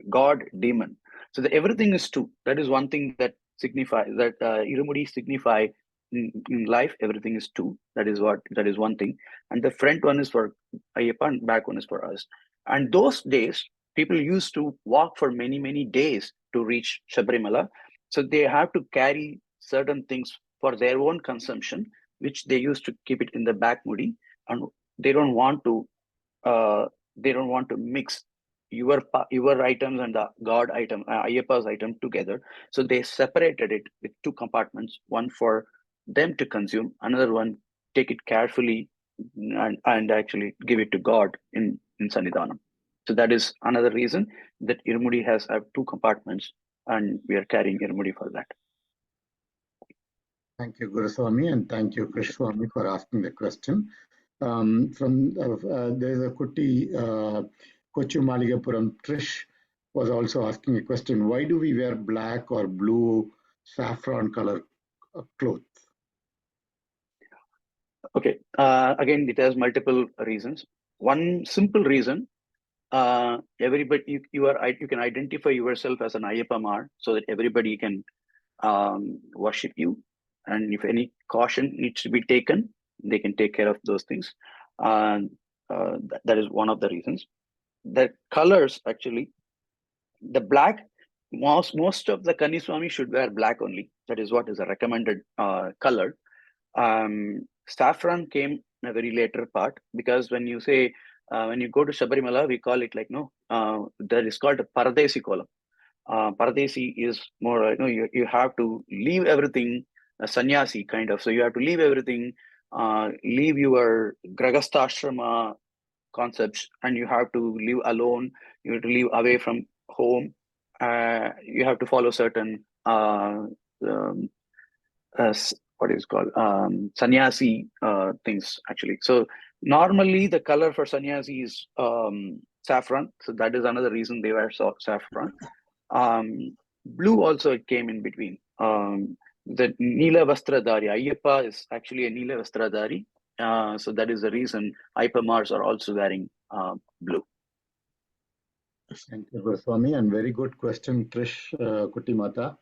S2: God, demon. So everything is two. That is one thing that signifies that Irumudi signify in life. Everything is two. That is one thing. And the front one is for Ayyappa, and back one is for us. And those days, people used to walk for many, many days to reach Sabarimala. So they have to carry certain things for their own consumption, which they used to keep it in the back mudi, and they don't want to mix your items and the God item, Ayyappa's item together. So they separated it with two compartments, one for them to consume, another one take it carefully and actually give it to God in Sannidhanam. So that is another reason that Irumudi have two compartments, and we are carrying Irumudi for that.
S1: Thank you, Guruswami, and thank you, Krishwami, for asking the question. There's a Kuti Kochu Maligapuram Trish was also asking a question. Why do we wear black or blue saffron color clothes?
S2: Okay, again, it has multiple reasons. One simple reason, everybody, you can identify yourself as an Ayyappamar, so that everybody can worship you. And if any caution needs to be taken, they can take care of those things. That is one of the reasons. The colors, actually, the black, most of the Kaniswami should wear black only. That is what is a recommended color. Saffron came in a very later part, because when you say, when you go to Sabarimala, we call it like, that is called a Paradesi kolam. Paradesi is more, you have to leave everything, a sannyasi kind of. So you have to leave everything, leave your grahastha concepts, and you have to live alone. You have to live away from home. You have to follow certain what is called sannyasi things, actually. So normally the color for sannyasi is saffron. So that is another reason they wear saffron. Blue also came in between. The Neela Vastradhari, Ayyappa is actually a Neela Vastradhari. So that is the reason Ayyappamars are also wearing blue.
S1: Thank you, Goswami, and very good question, Trish Kutimata.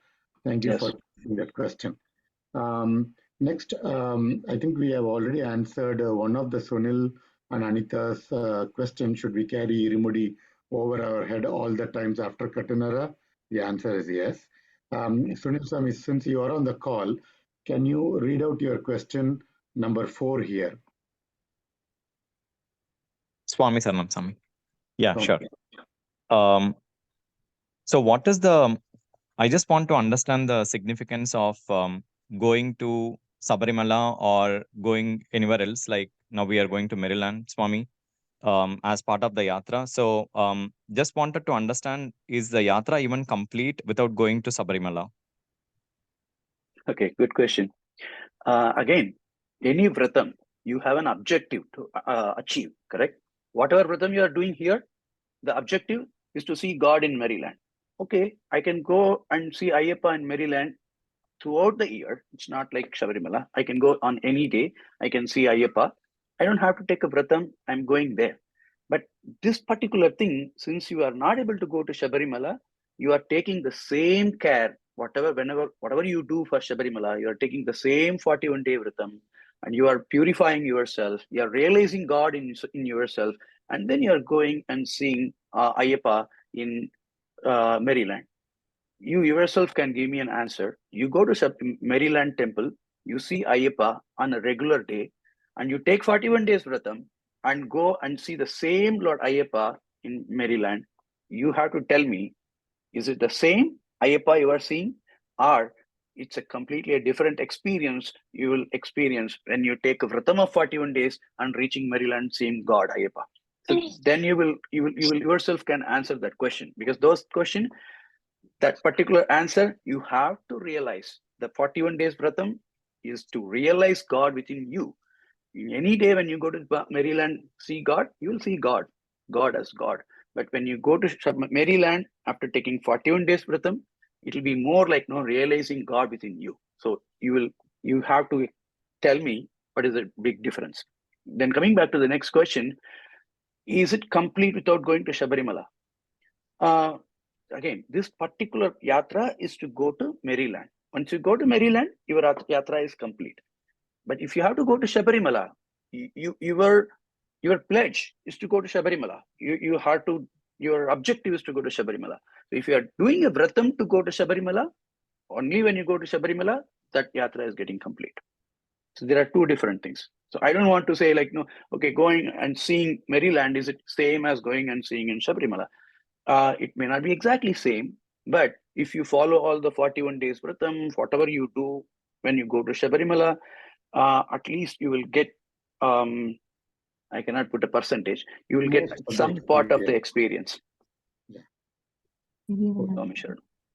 S1: Thank you for asking that question. Next, I think we have already answered one of the Sunil and Anita's question. Should we carry Irumudi over our head all the times after Katanara? The answer is yes. Sunil Swami, since you are on the call, can you read out your question number 4 here?
S15: Swami Saranam Swami. Yeah,
S1: Okay.
S15: sure. So what is I just want to understand the significance of going to Sabarimala or going anywhere else. Like now we are going to Maryland, Swami, as part of the Yatra. So just wanted to understand, is the Yatra even complete without going to Sabarimala?
S2: Okay, good question. Again, any Vratham, you have an objective to achieve, correct? Whatever Vratham you are doing here, the objective is to see God in Maryland. Okay, I can go and see Ayyappa in Maryland throughout the year. It's not like Sabarimala. I can go on any day. I can see Ayyappa. I don't have to take a Vratham. I'm going there. But this particular thing, since you are not able to go to Sabarimala, you are taking the same care, whatever you do for Sabarimala, you are taking the same 41-day Vratham, and you are purifying yourself. You are realizing God in yourself, and then you're going and seeing Ayyappa in Maryland. You yourself can give me an answer. You go to Maryland temple, you see Ayyappa on a regular day, and you take 41 days Vratham and go and see the same Lord Ayyappa in Maryland. You have to tell me, is it the same Ayyappa you are seeing, or it's a completely different experience you will experience when you take a Vratham of 41 days and reaching Maryland, same God Ayyappa. So then you will yourself can answer that question, because those question, that particular answer, you have to realize the 41 days Vratham is to realize God within you. Any day when you go to Maryland, see God, you will see God as God. But when you go to Maryland after taking 41 days Vratham, it will be more like realizing God within you. So you have to tell me what is the big difference. Then coming back to the next question, is it complete without going to Sabarimala? Again, this particular yatra is to go to Maryland. Once you go to Maryland, your yatra is complete. But if you have to go to Sabarimala, your pledge is to go to Sabarimala. Your objective is to go to Sabarimala. So if you are doing a Vratham to go to Sabarimala, only when you go to Sabarimala, that yatra is getting complete. So there are two different things. So I don't want to say like, no, okay, going and seeing Maryland, is it same as going and seeing in Sabarimala? It may not be exactly same, but if you follow all the 41 days Vratham, whatever you do when you go to Sabarimala, at least you will get, I cannot put a percentage, you will get some part of the experience.
S1: Yeah.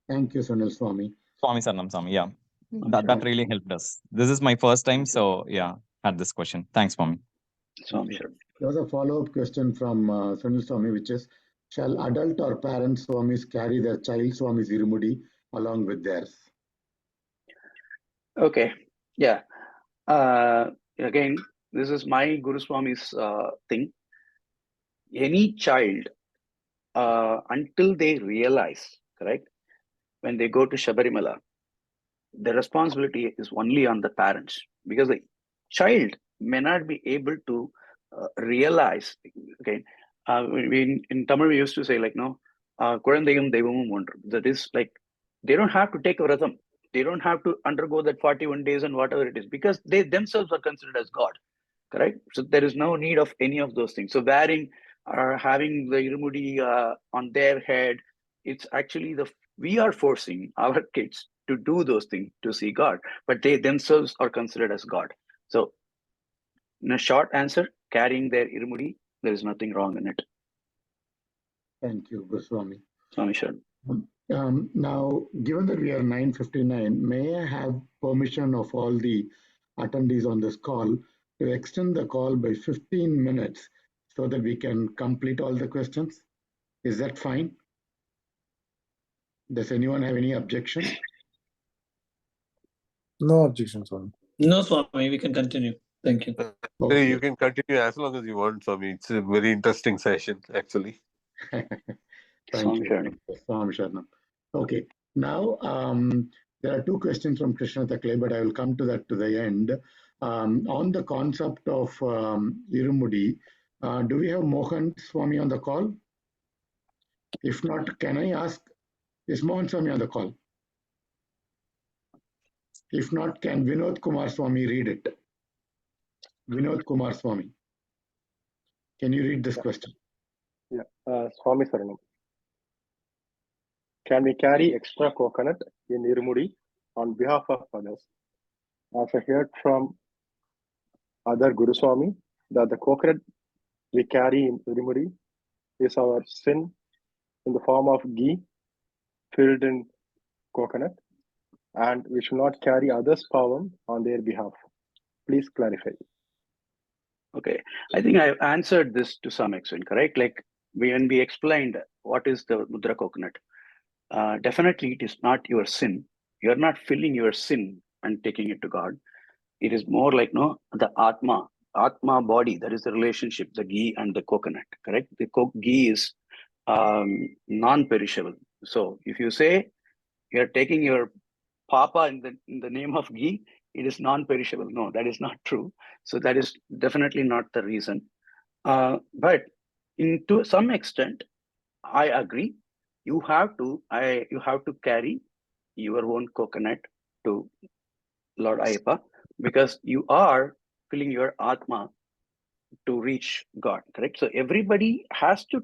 S2: Thank
S1: you, Sunil Swami.
S15: Swami Saranam Swami, yeah. That really helped us. This is my first time, so yeah, had this question. Thanks, Swami.
S2: Swami,
S1: there was a follow-up question from Sunil Swami, which is, shall adult or parent Swamis carry their child Swamis Irumudi along with theirs?
S2: Okay, yeah. Again, this is my Guru Swami's thing. Any child, until they realize, correct, when they go to Sabarimala, the responsibility is only on the parents, because the child may not be able to realize. Okay, in Tamil we used to say like, no, Kulandayum Devamum Ondru. That is like, they don't have to take a Vratham. They don't have to undergo that 41 days and whatever it is, because they themselves are considered as God, correct? So there is no need of any of those things. So wearing or having the Irumudi on their head, it's actually we are forcing our kids to do those things to see God, but they themselves are considered as God. So in a short answer, carrying their Irumudi, there is nothing wrong in it.
S1: Thank you, Goswami.
S2: Swami Sharan.
S1: Now, given that we are 9:59, may I have permission of all the attendees on this call to extend the call by 15 minutes so that we can complete all the questions? Is that fine? Does anyone have any objection?
S5: No objection, Swami.
S3: No, Swami, we can continue. Thank you.
S4: Okay. You can continue as long as you want, Swami. It's a very interesting session, actually.
S1: Thank you, Swami Sharanam. Okay, now there are two questions from Krishna Takle, but I will come to that to the end. On the concept of Irumudi, do we have Mohan Swami on the call? If not, can I ask, is Mohan Swami on the call? If not, can Vinod Kumar Swami read it? Vinod Kumar Swami, can you read this question?
S16: Yeah, Swami Saranam. Can we carry extra coconut in Irumudi on behalf of others? As I heard from other Guru Swami, that the coconut we carry in Irumudi is our sin in the form of ghee filled in coconut, and we should not carry others' pavam on their behalf. Please clarify.
S2: Okay, I think I've answered this to some extent, correct? Like when we explained what is the mudra coconut, definitely it is not your sin. You're not filling your sin and taking it to God. It is more like the Atma body. That is the relationship, the ghee and the coconut, correct? The ghee is non-perishable. So if you say you're taking your papa in the name of ghee, it is non-perishable. No, that is not true. So that is definitely not the reason. But to some extent, I agree. You have to carry your own coconut to Lord Ayyappa, because you are filling your Atma to reach God, correct? So everybody has to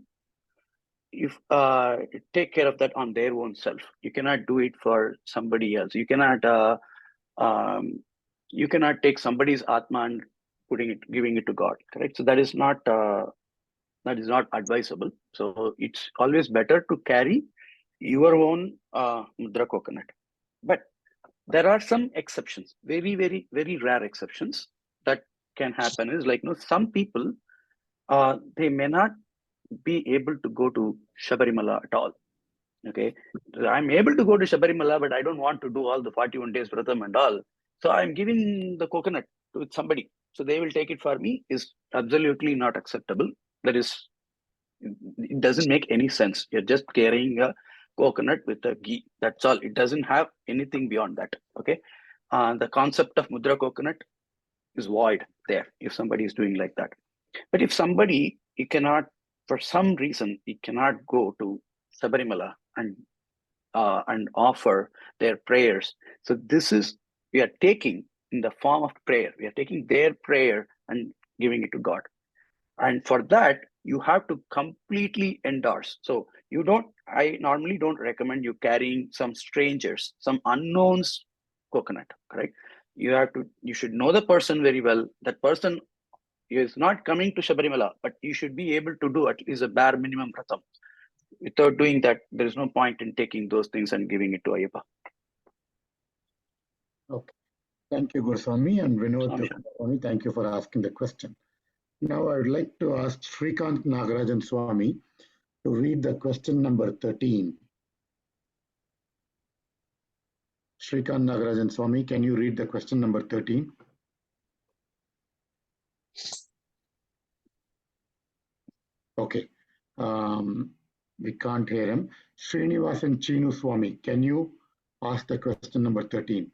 S2: take care of that on their own self. You cannot do it for somebody else. You cannot take somebody's Atma and giving it to God, correct? So that is not advisable. So it's always better to carry your own mudra coconut. But there are some exceptions, very, very, very rare exceptions that can happen. Is like, some people, they may not be able to go to Shabarimala at all. Okay, I'm able to go to Shabarimala, but I don't want to do all the 41 days Vratham and all. So I'm giving the coconut to somebody, so they will take it for me. Is absolutely not acceptable. It doesn't make any sense. You're just carrying a coconut with a ghee. That's all. It doesn't have anything beyond that. Okay, the concept of mudra coconut is void there if somebody is doing like that. But if somebody, for some reason, he cannot go to Sabarimala and offer their prayers. So we are taking in the form of prayer. We are taking their prayer and giving it to God. And for that, you have to completely endorse. So I normally don't recommend you carrying some strangers, some unknowns coconut, correct? You should know the person very well. That person is not coming to Shabarimala, but you should be able to do at least a bare minimum Vratham. Without doing that, there is no point in taking those things and giving it to Ayyappa.
S1: Okay. Thank you, Guruswami, and Vinod Swami, thank you for asking the question. Now I would like to ask Srikant Nagarajan Swami to read the question number 13. Srikant Nagarajan Swami, can you read the question number 13? Okay. We can't hear him. Srinivasan Chinu Swami, can you ask the question number 13?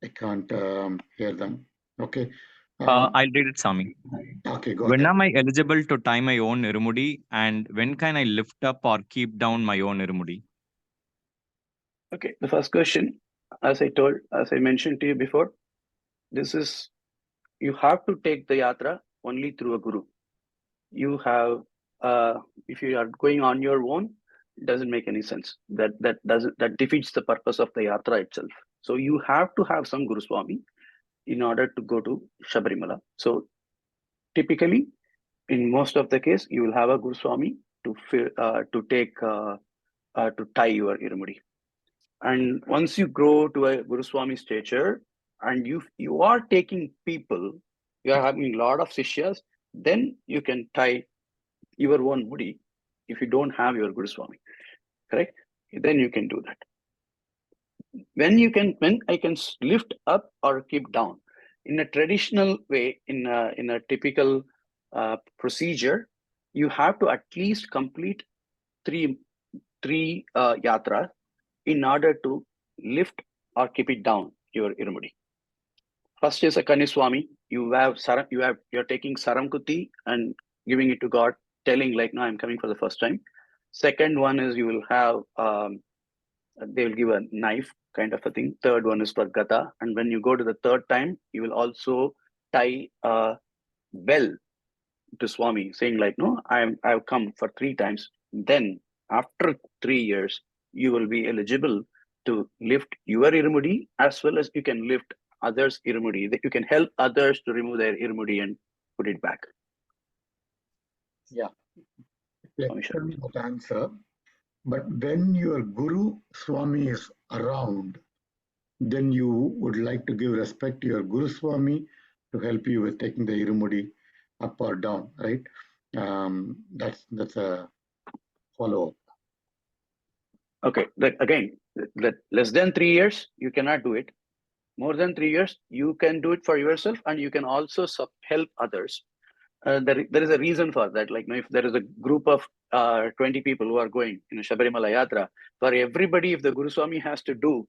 S1: I can't hear them. Okay.
S15: I'll read it, Swami.
S1: Okay, go
S15: When
S1: ahead.
S15: am I eligible to tie my own irumudi, and when can I lift up or keep down my own irumudi?
S2: Okay, the first question, as I mentioned to you before, you have to take the yatra only through a guru. You have, if you are going on your own, it doesn't make any sense. That defeats the purpose of the yatra itself. So you have to have some Guru Swami in order to go to Shabarimala. So typically, in most of the case, you will have a Guru Swami to tie your irumudi. And once you grow to a Guru Swami stature, and you are taking people, you are having a lot of sishyas, then you can tie your own mudi if you don't have your Guru Swami, correct? Then you can do that. When I can lift up or keep down, in a traditional way, in a typical procedure, you have to at least complete three yatras in order to lift or keep it down your irumudi. First is a Kaniswami. You're taking Saramkuti and giving it to God, telling like, no, I'm coming for the first time. Second one is you will have they will give a knife kind of a thing. Third one is for Gata. And when you go to the third time, you will also tie a bell to Swami, saying like, no, I've come for 3 times. Then after 3 years, you will be eligible to lift your irumudi as well as you can lift others' irumudi. That you can help others to remove their irumudi and put it back.
S1: Yeah. Excellent answer. But when your Guru Swami is around, then you would like to give respect to your Guru Swami to help you with taking the irumudi up or down, right? That's a follow-up.
S2: Okay, again, less than 3 years, you cannot do it. More than 3 years, you can do it for yourself, and you can also help others. There is a reason for that. Like, if there is a group of 20 people who are going in a Shabarimala Yatra, for everybody, if the Guru Swami has to do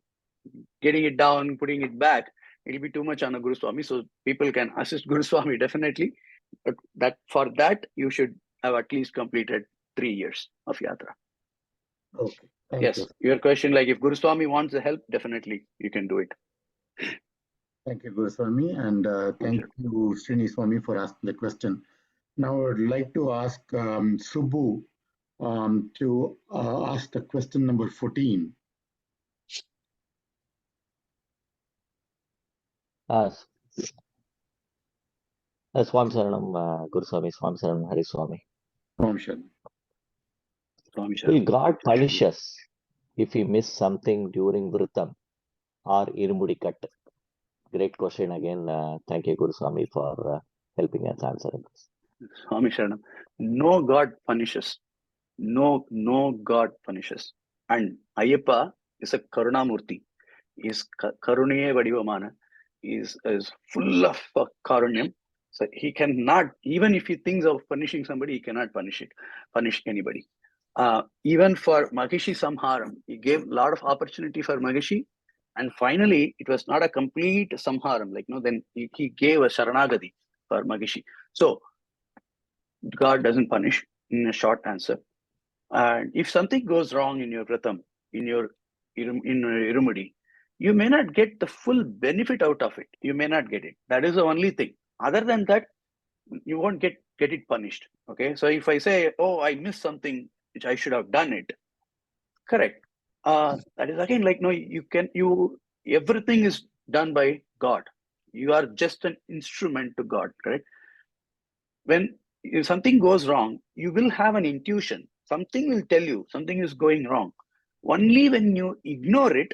S2: getting it down, putting it back, it'll be too much on a Guru Swami. So people can assist Guru Swami definitely. But for that, you should have at least completed 3 years of Yatra.
S1: Okay. Thank
S2: Yes,
S1: you.
S2: your question, like if Guru Swami wants the help, definitely you can do it.
S1: Thank you, Guruswami, and thank you, Srini Swami, for asking the question. Now, I would like to ask Subbu to ask the question number 14.
S17: Swami Saranam, Guru Swami, Swami Saranam, Hari Swami. Will God punish us if we miss something during Vratham or Irumudi Cut? Great question again. Thank you, Guru Swami, for helping us answer this.
S2: Swami Sharanam. No God punishes. No God punishes. And Ayyappa is a Karunamurti. Is Karuniye Vadivamana. Is full of Karunyam. So he cannot, even if he thinks of punishing somebody, he cannot punish anybody. Even for Mahishi Samharam, he gave a lot of opportunity for Mahishi. And finally, it was not a complete Samharam. Then he gave a Sharanagati for Mahishi. So God doesn't punish, in a short answer. And if something goes wrong in your Vratham, in Irumudi, you may not get the full benefit out of it. You may not get it. That is the only thing. Other than that, you won't get it punished. Okay. So if I say, oh, I missed something which I should have done it, correct. That is again like, no, everything is done by God. You are just an instrument to God, correct? If something goes wrong, you will have an intuition. Something will tell you something is going wrong. Only when you ignore it,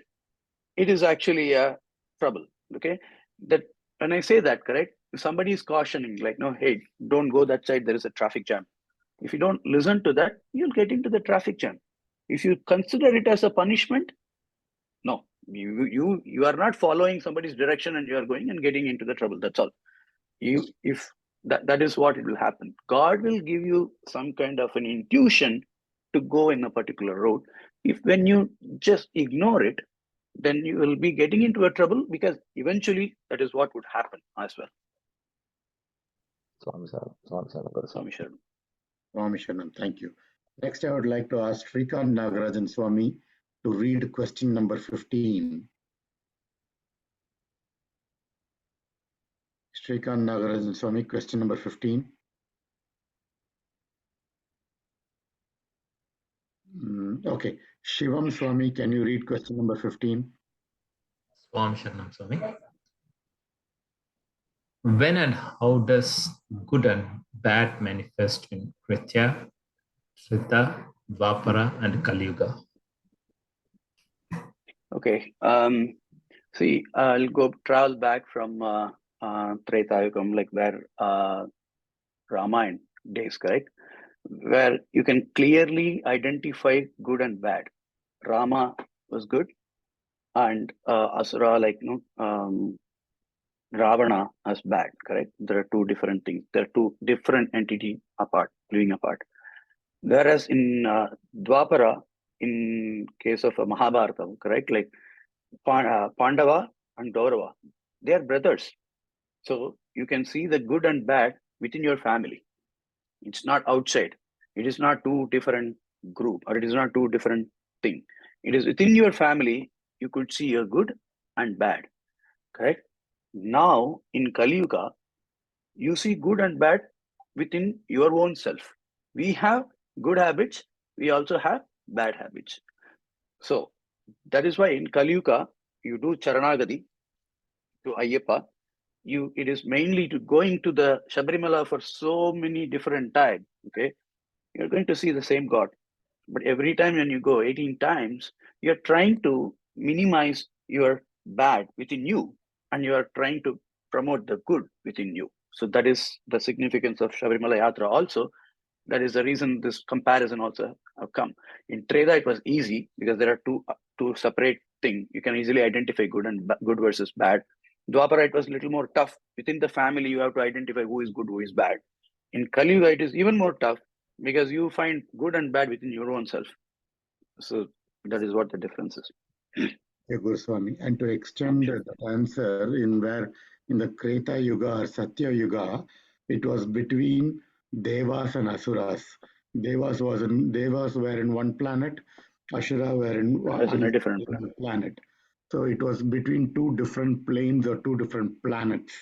S2: it is actually a trouble. Okay. That when I say that, correct? If somebody is cautioning, like, no, hey, don't go that side, there is a traffic jam. If you don't listen to that, you'll get into the traffic jam. If you consider it as a punishment, no, you are not following somebody's direction and you are going and getting into the trouble. That's all. If that is what it will happen. God will give you some kind of an intuition to go in a particular road. When you just ignore it, then you will be getting into a trouble, because eventually that is what would happen as well.
S1: Swami Sharanam, thank you. Next, I would like to ask Srikant Nagarajan Swami to read question number 15. Srikant Nagarajan Swami, question number 15. Okay. Shivam Swami, can you read question number 15?
S18: Swami Sharanam Swami. When and how does good and bad manifest in Kritya, Treta, Dvapara, and Kali Yuga?
S2: Okay. See, I'll travel back from Treta Yugam, like where Ramayana days, correct? Where you can clearly identify good and bad. Rama was good, and Asura, Ravana as bad, correct? There are two different things. There are two different entities living apart. Whereas in Dwapara, in case of Mahabharata, correct? Like Pandava and Kaurava, they are brothers. So you can see the good and bad within your family. It's not outside. It is not two different group, or it is not two different thing. It is within your family. You could see a good and bad, correct? Now in Kali Yuga, you see good and bad within your own self. We have good habits. We also have bad habits. So that is why in Kali Yuga, you do Charanagati to Ayyappa. It is mainly to going to the Sabarimala for so many different times. Okay, you're going to see the same God, but every time when you go 18 times, you're trying to minimize your bad within you, and you are trying to promote the good within you. So that is the significance of Sabarimala Yatra also. That is the reason this comparison also have come. In Treda, it was easy because there are two separate things. You can easily identify good versus bad. Dwapara, it was a little more tough. Within the family, you have to identify who is good, who is bad. In Kali Yuga, it is even more tough because you find good and bad within your own self. So that is what the difference is.
S1: Yeah, Goswami. And to extend that answer, in the Kreta Yuga or Satya Yuga, it was between Devas and Asuras. Devas were in one planet, Asura were in
S2: a different
S1: planet. So it was between two different planes or two different planets.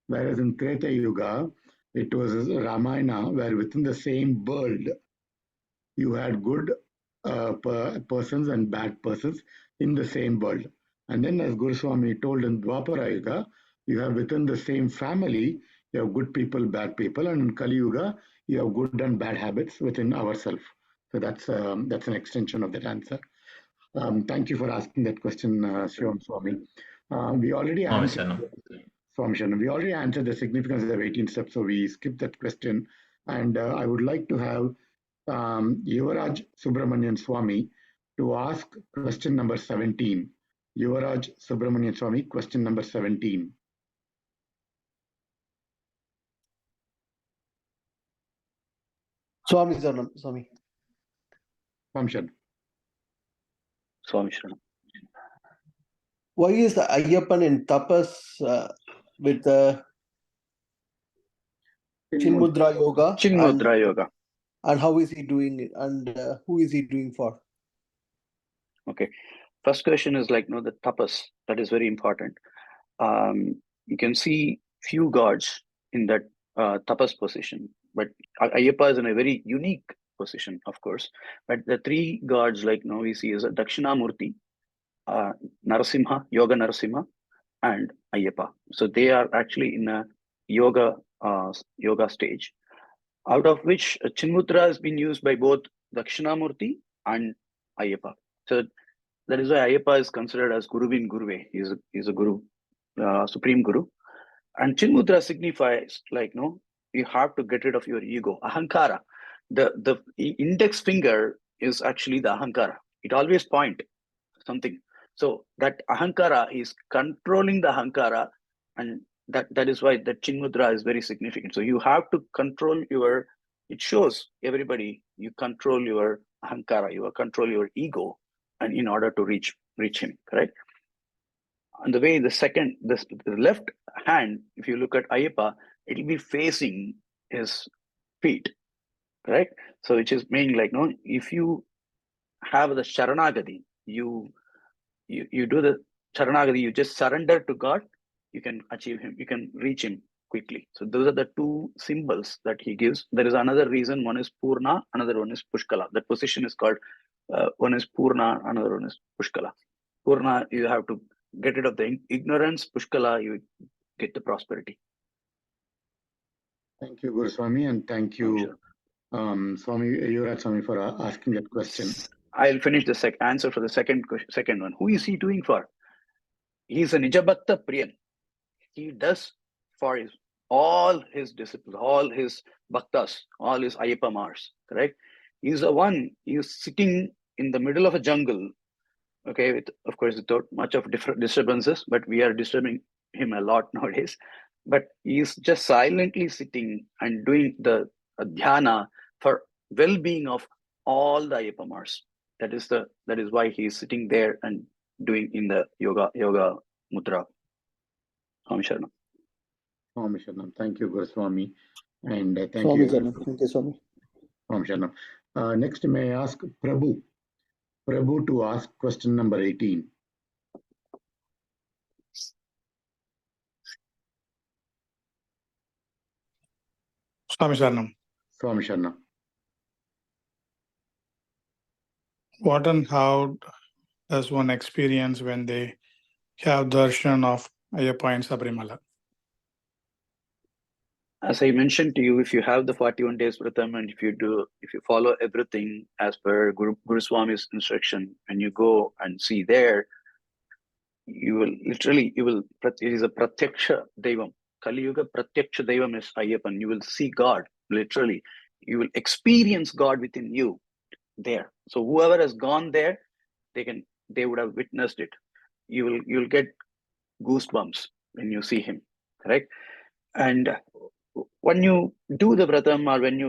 S1: Whereas in Kreta Yuga, it was Ramayana, where within the same world, you had good persons and bad persons in the same world. And then, as Guruswami told in Dwapara Yuga, you have within the same family, you have good people, bad people, and in Kali Yuga, you have good and bad habits within ourselves. So that's an extension of that answer. Thank you for asking that question, Shivam Swami. We already answered. We already answered the significance of 18 steps, so we skipped that question. And I would like to have Yuvaraj Subramanian Swami to ask question number 17. Yuvaraj Subramanian Swami, question number 17.
S19: Swami Saranam, Swami.
S1: Swamshan.
S2: Swami Sharanam.
S19: Why is the Ayyappan in tapas with the Chinmudra Yoga?
S2: Chinmudra Yoga.
S19: And how is he doing it? And who is he doing for?
S2: Okay. First question is like, the tapas. That is very important. You can see few gods in that tapas position, but Ayyappa is in a very unique position, of course. But the three gods, we see is a Dakshinamurti, Narasimha, Yoga Narasimha, and Ayyappa. So they are actually in a yoga stage, out of which Chinmudra has been used by both Dakshinamurti and Ayyappa. So that is why Ayyappa is considered as Guruvin Guruve. He's a Guru, Supreme Guru. And Chinmudra signifies you have to get rid of your ego, ahankara. The index finger is actually the ahankara. It always point something. So that ahankara is controlling the ahankara, and that is why the Chinmudra is very significant. So you have to control it shows everybody you control your ahankara, you control your ego, and in order to reach him, correct? And the way the left hand, if you look at Ayyappa, it will be facing his feet, correct? So which is meaning if you have the Sharanagati, you do the Sharanagati, you just surrender to God, you can achieve him, you can reach him quickly. So those are the two symbols that he gives. There is another reason, one is Purna, another one is Pushkala. That position is called, one is Purna, another one is Pushkala. Purna, you have to get rid of the ignorance. Pushkala, you get the prosperity.
S1: Thank you, Guruswami, and thank you, Swami Yuvraj Swami, for asking that question.
S2: I'll finish the answer for the second one. Who is he doing for? He is a Nijabhakta Priyan. He does for all his disciples, all his bhaktas, all his Ayyappa Mars, correct? He's the one, he is sitting in the middle of a jungle, okay, of course, without much of different disturbances, but we are disturbing him a lot nowadays. But he is just silently sitting and doing the dhyana for well-being of all the Ayyappa Mars. That is why he is sitting there and doing in the yoga mudra. Swami Sharanam.
S1: Swami Sharanam. Thank you, Guruswami. And thank
S19: Swami
S1: you.
S19: Sharanam. Thank you, Swami.
S1: Swami Sharanam. Next, may I ask Prabhu to ask question number 18.
S20: Swami Sharanam.
S1: Swami Sharanam.
S20: What and how does one experience when they have darshan of Ayyappa in Sabarimala?
S2: As I mentioned to you, if you have the 41 days Vratham, and if you follow everything as per Guru Swami's instruction, and you go and see there, it is a Pratyaksha Devam. Kali Yuga Pratyaksha Devam is Ayyappan. You will see God, literally. You will experience God within you there. So whoever has gone there, they would have witnessed it. You'll get goosebumps when you see him, correct? And when you do the Vratham, or when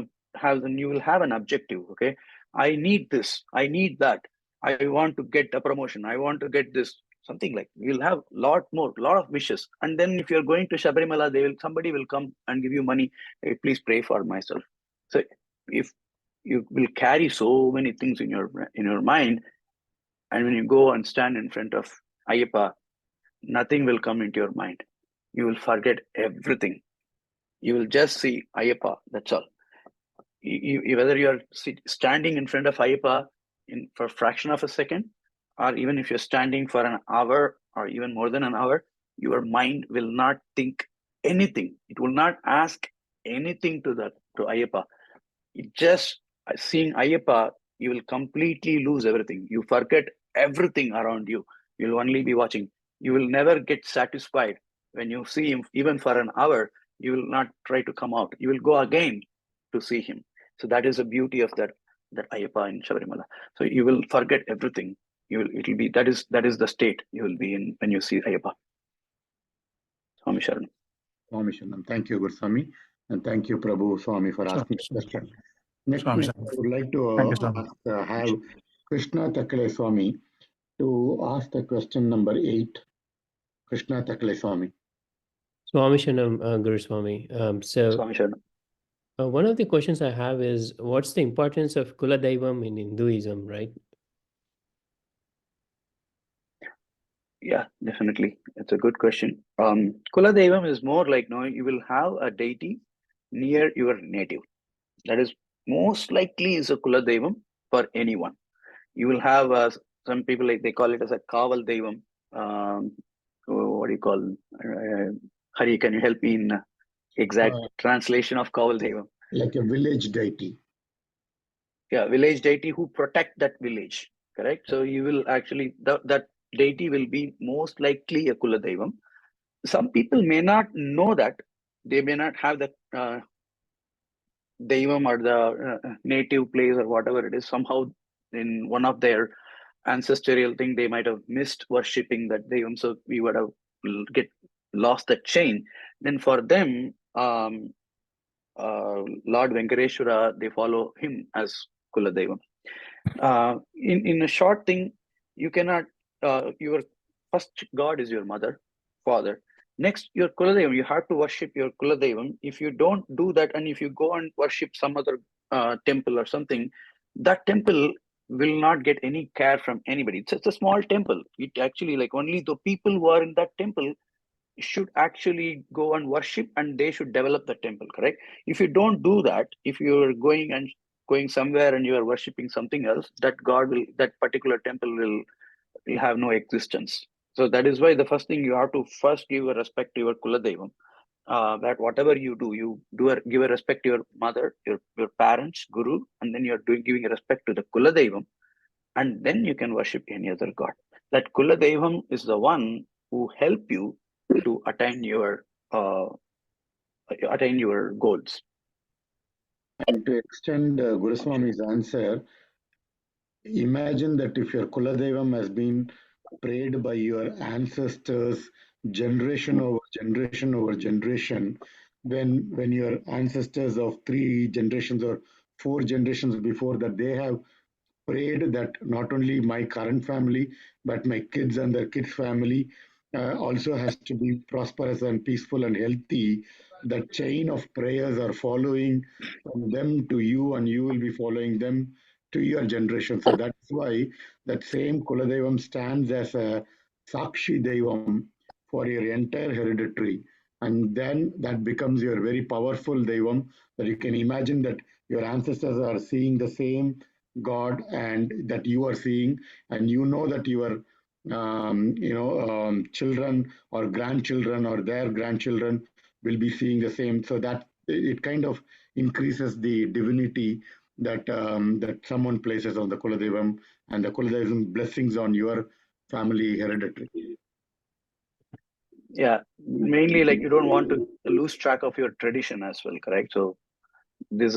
S2: you will have an objective, okay? I need this, I need that, I want to get a promotion, I want to get this. something like you'll have lot of wishes. And then if you're going to Sabarimala, somebody will come and give you money. Hey, please pray for myself. So if you will carry so many things in your mind, and when you go and stand in front of Ayyappa, nothing will come into your mind. You will forget everything. You will just see Ayyappa. That's all. Whether you are standing in front of Ayyappa for a fraction of a second, or even if you're standing for an hour or even more than an hour, your mind will not think anything. It will not ask anything to Ayyappa. Just seeing Ayyappa, you will completely lose everything. You forget everything around you. You'll only be watching. You will never get satisfied. When you see him, even for an hour, you will not try to come out. You will go again to see him. So that is the beauty of that Ayyappa in Sabarimala. So you will forget everything. That is the state you will be in when you see Ayyappa. Swami Sharanam.
S1: Swami Sharanam. Thank you, Guruswami. And thank you, Prabhu Swami, for asking the question. Next, I would like to have Krishna Takale Swami to ask the question number 8. Krishna Takale Swami.
S21: Swami Sharanam, Guru Swami.
S2: Swami Sharanam.
S21: One of the questions I have is, what's the importance of Kula Daivam in Hinduism, right?
S2: Yeah, definitely. It's a good question. Kula Daivam is more like, you will have a deity near your native. That is most likely is a Kula Daivam for anyone. You will have some people, like they call it as a Kaval Daivam. What do you call? Hari, can you help me in exact translation of Kaval Daivam?
S1: Like a village deity.
S2: Yeah, village deity who protect that village, correct? So you will actually, that deity will be most likely a Kula Daivam. Some people may not know that. They may not have the Daivam or the native place or whatever it is. Somehow in one of their ancestral thing, they might have missed worshipping that Daivam. So we would have lost that chain. Then for them, Lord Venkateshwara, they follow him as Kula Daivam. In a short thing, you cannot, your first God is your mother, father. Next, your Kula Daivam, you have to worship your Kula Daivam. If you don't do that, and if you go and worship some other temple or something, that temple will not get any care from anybody. It's a small temple. It actually, like, only the people who are in that temple should actually go and worship, and they should develop the temple, correct? If you don't do that, if you're going somewhere and you are worshipping something else, that particular temple will have no existence. So that is why the first thing, you have to first give a respect to your Kula Daivam. That whatever you do, give a respect to your mother, your parents, Guru, and then you're giving a respect to the Kula Daivam, and then you can worship any other god. That Kula Daivam is the one who help you to attain your goals.
S1: And to extend Guru Swami's answer, imagine that if your Kula Daivam has been prayed by your ancestors generation over generation over generation, when your ancestors of 3 generations or 4 generations before that, they have prayed that not only my current family, but my kids and their kids' family also has to be prosperous and peaceful and healthy. That chain of prayers are following from them to you, and you will be following them to your generation. So that's why that same Kuladevam stands as a Sakshi Devam for your entire hereditary. And then that becomes your very powerful Devam, that you can imagine that your ancestors are seeing the same God and that you are seeing, and you know that your children or grandchildren or their grandchildren will be seeing the same. So that it kind of increases the divinity that that someone places on the Kuladevam, and the Kuladevam blessings on your family hereditary.
S2: Yeah, mainly like you don't want to lose track of your tradition as well, correct? So this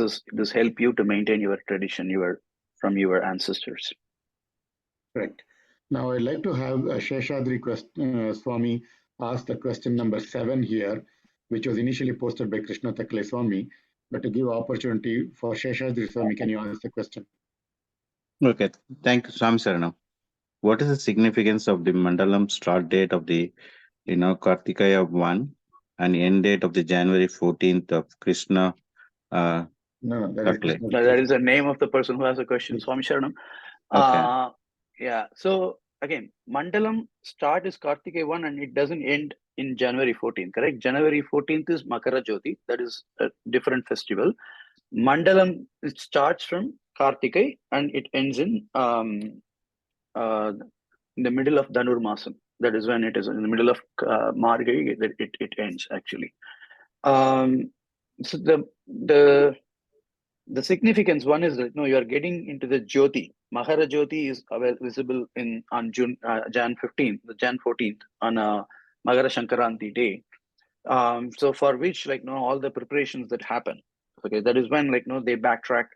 S2: help you to maintain your tradition, from your ancestors.
S1: Correct. Now I'd like to have Sheshadri Swami ask the question number 7 here, which was initially posted by Krishna Takale Swami, but to give opportunity for Sheshadri Swami, can you ask the question?
S22: Okay, thank you, Swami Saranam.
S6: what is the significance of the Mandalam start date of the, Kartikaya 1 and end date of the January 14th of Krishna?
S1: No, that
S2: No, that is the name of the person who has a question. Swami Sharanam.
S6: Okay.
S2: Yeah. So again, Mandalam start is Kartikaya 1 and it doesn't end in January 14th, correct? January 14th is Makara Jyoti. That is a different festival. Mandalam, it starts from Kartikay and it ends in the middle of Dhanur Masam. That is when it is in the middle of Margai that it ends actually. So the significance one is that you are getting into the Jyoti. Mahara Jyoti is visible on Jan 15th, Jan 14th on Magara Shankaranti day. So for which all the preparations that happen. Okay, that is when they backtrack.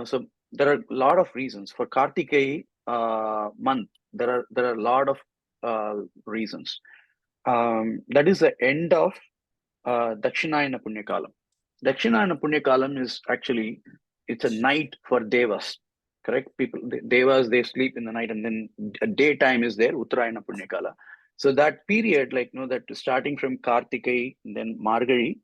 S2: So there are a lot of reasons for Kartikay month. There are a lot of reasons. That is the end of Dakshinayana Punyakalam. Dakshinayana Punyakalam is actually, it's a night for Devas, correct? People, Devas, they sleep in the night and then daytime is there, Uttarayana Punyakala. So that period, that starting from Kartikay, then Margari,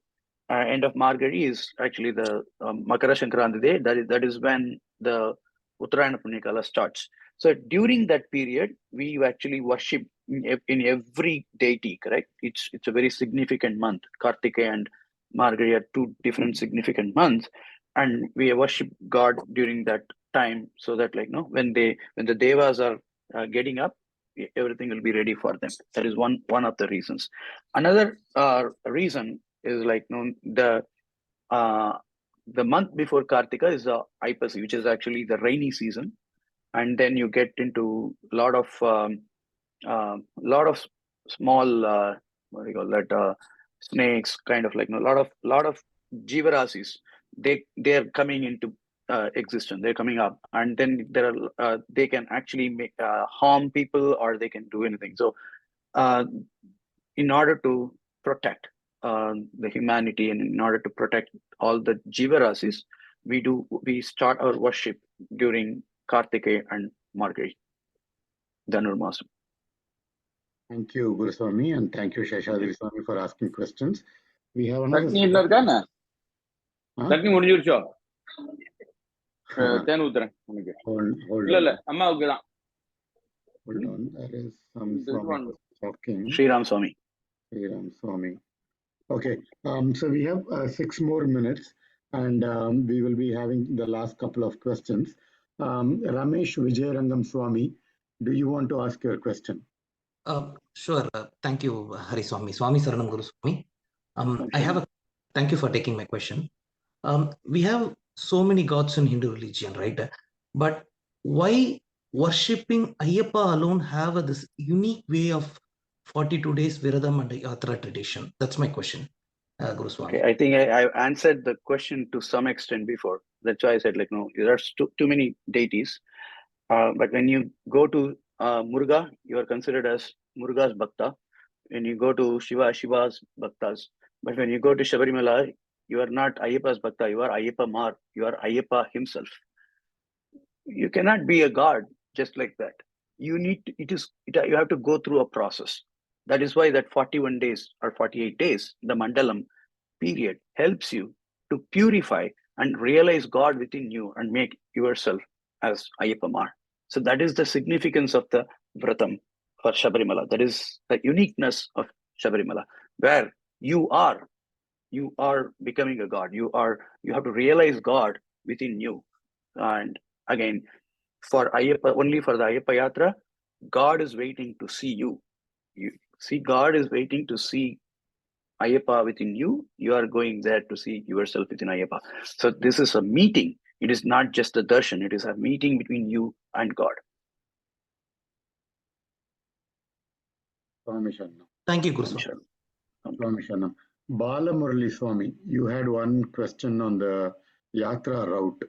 S2: end of Margari is actually the Makara Shankranti day. That is when the Uttarayana Punyakala starts. So during that period, we actually worship in every deity, correct? It's a very significant month. Kartikay and Margari are two different significant months, and we worship God during that time, so that when the devas are getting up, everything will be ready for them. That is one of the reasons. Another reason is the month before Kartika is the Aipasi, which is actually the rainy season, and then you get into a lot of small what do you call that, snakes, kind of a lot of jivarasis. They are coming into existence. They're coming up, and then there are they can actually make harm people, or they can do anything. So in order to protect the humanity, and in order to protect all the jivarasis, we start our worship during Kartikay and Margari, Dhanur Masam.
S1: Thank you, Guruswami, and thank you, Sheshadri Swami, for asking questions. We have another.
S22: தண்ணி முடிஞ்சிருச்சோ தேன் ஊத்துறேன் உனக்கு இல்ல அம்மாவுக்கு தான்.
S1: Hold on, there is some Swami talking.
S2: Sriram Swami.
S1: Sriram Swami. Okay, so we have 6 more minutes, and we will be having the last couple of questions. Ramesh Vijayarangam Swami, do you want to ask your question?
S23: Sure. Thank you, Hari Swami. Swami Saranam Guru Swami. Thank you for taking my question. We have so many gods in Hindu religion, right? But why worshipping Ayyappa alone have this unique way of 42 days Vratham and Yatra tradition? That's my question, Guru Swami.
S2: Okay, I think I answered the question to some extent before. That's why I said no, there are too many deities. But when you go to Muruga, you are considered as Muruga's Bhakta. When you go to Shiva, Shiva's Bhaktas. But when you go to Sabarimala, you are not Ayyappa's Bhakta, you are Ayyappa Mar, you are Ayyappa himself. You cannot be a god just like that. You have to go through a process. That is why that 41 days or 48 days, the Mandalam period, helps you to purify and realize God within you and make yourself as Ayyappa Mar. So that is the significance of the Vratham for Sabarimala. That is the uniqueness of Sabarimala, where you are becoming a god. You have to realize God within you. And again, for Ayyappa, only for the Ayyappa Yatra, God is waiting to see you. God is waiting to see Ayyappa within you. You are going there to see yourself within Ayyappa. So this is a meeting. It is not just a darshan. It is a meeting between you and God.
S23: Thank you, Guru Swami.
S1: Bala Murali Swami, you had one question on the Yatra route.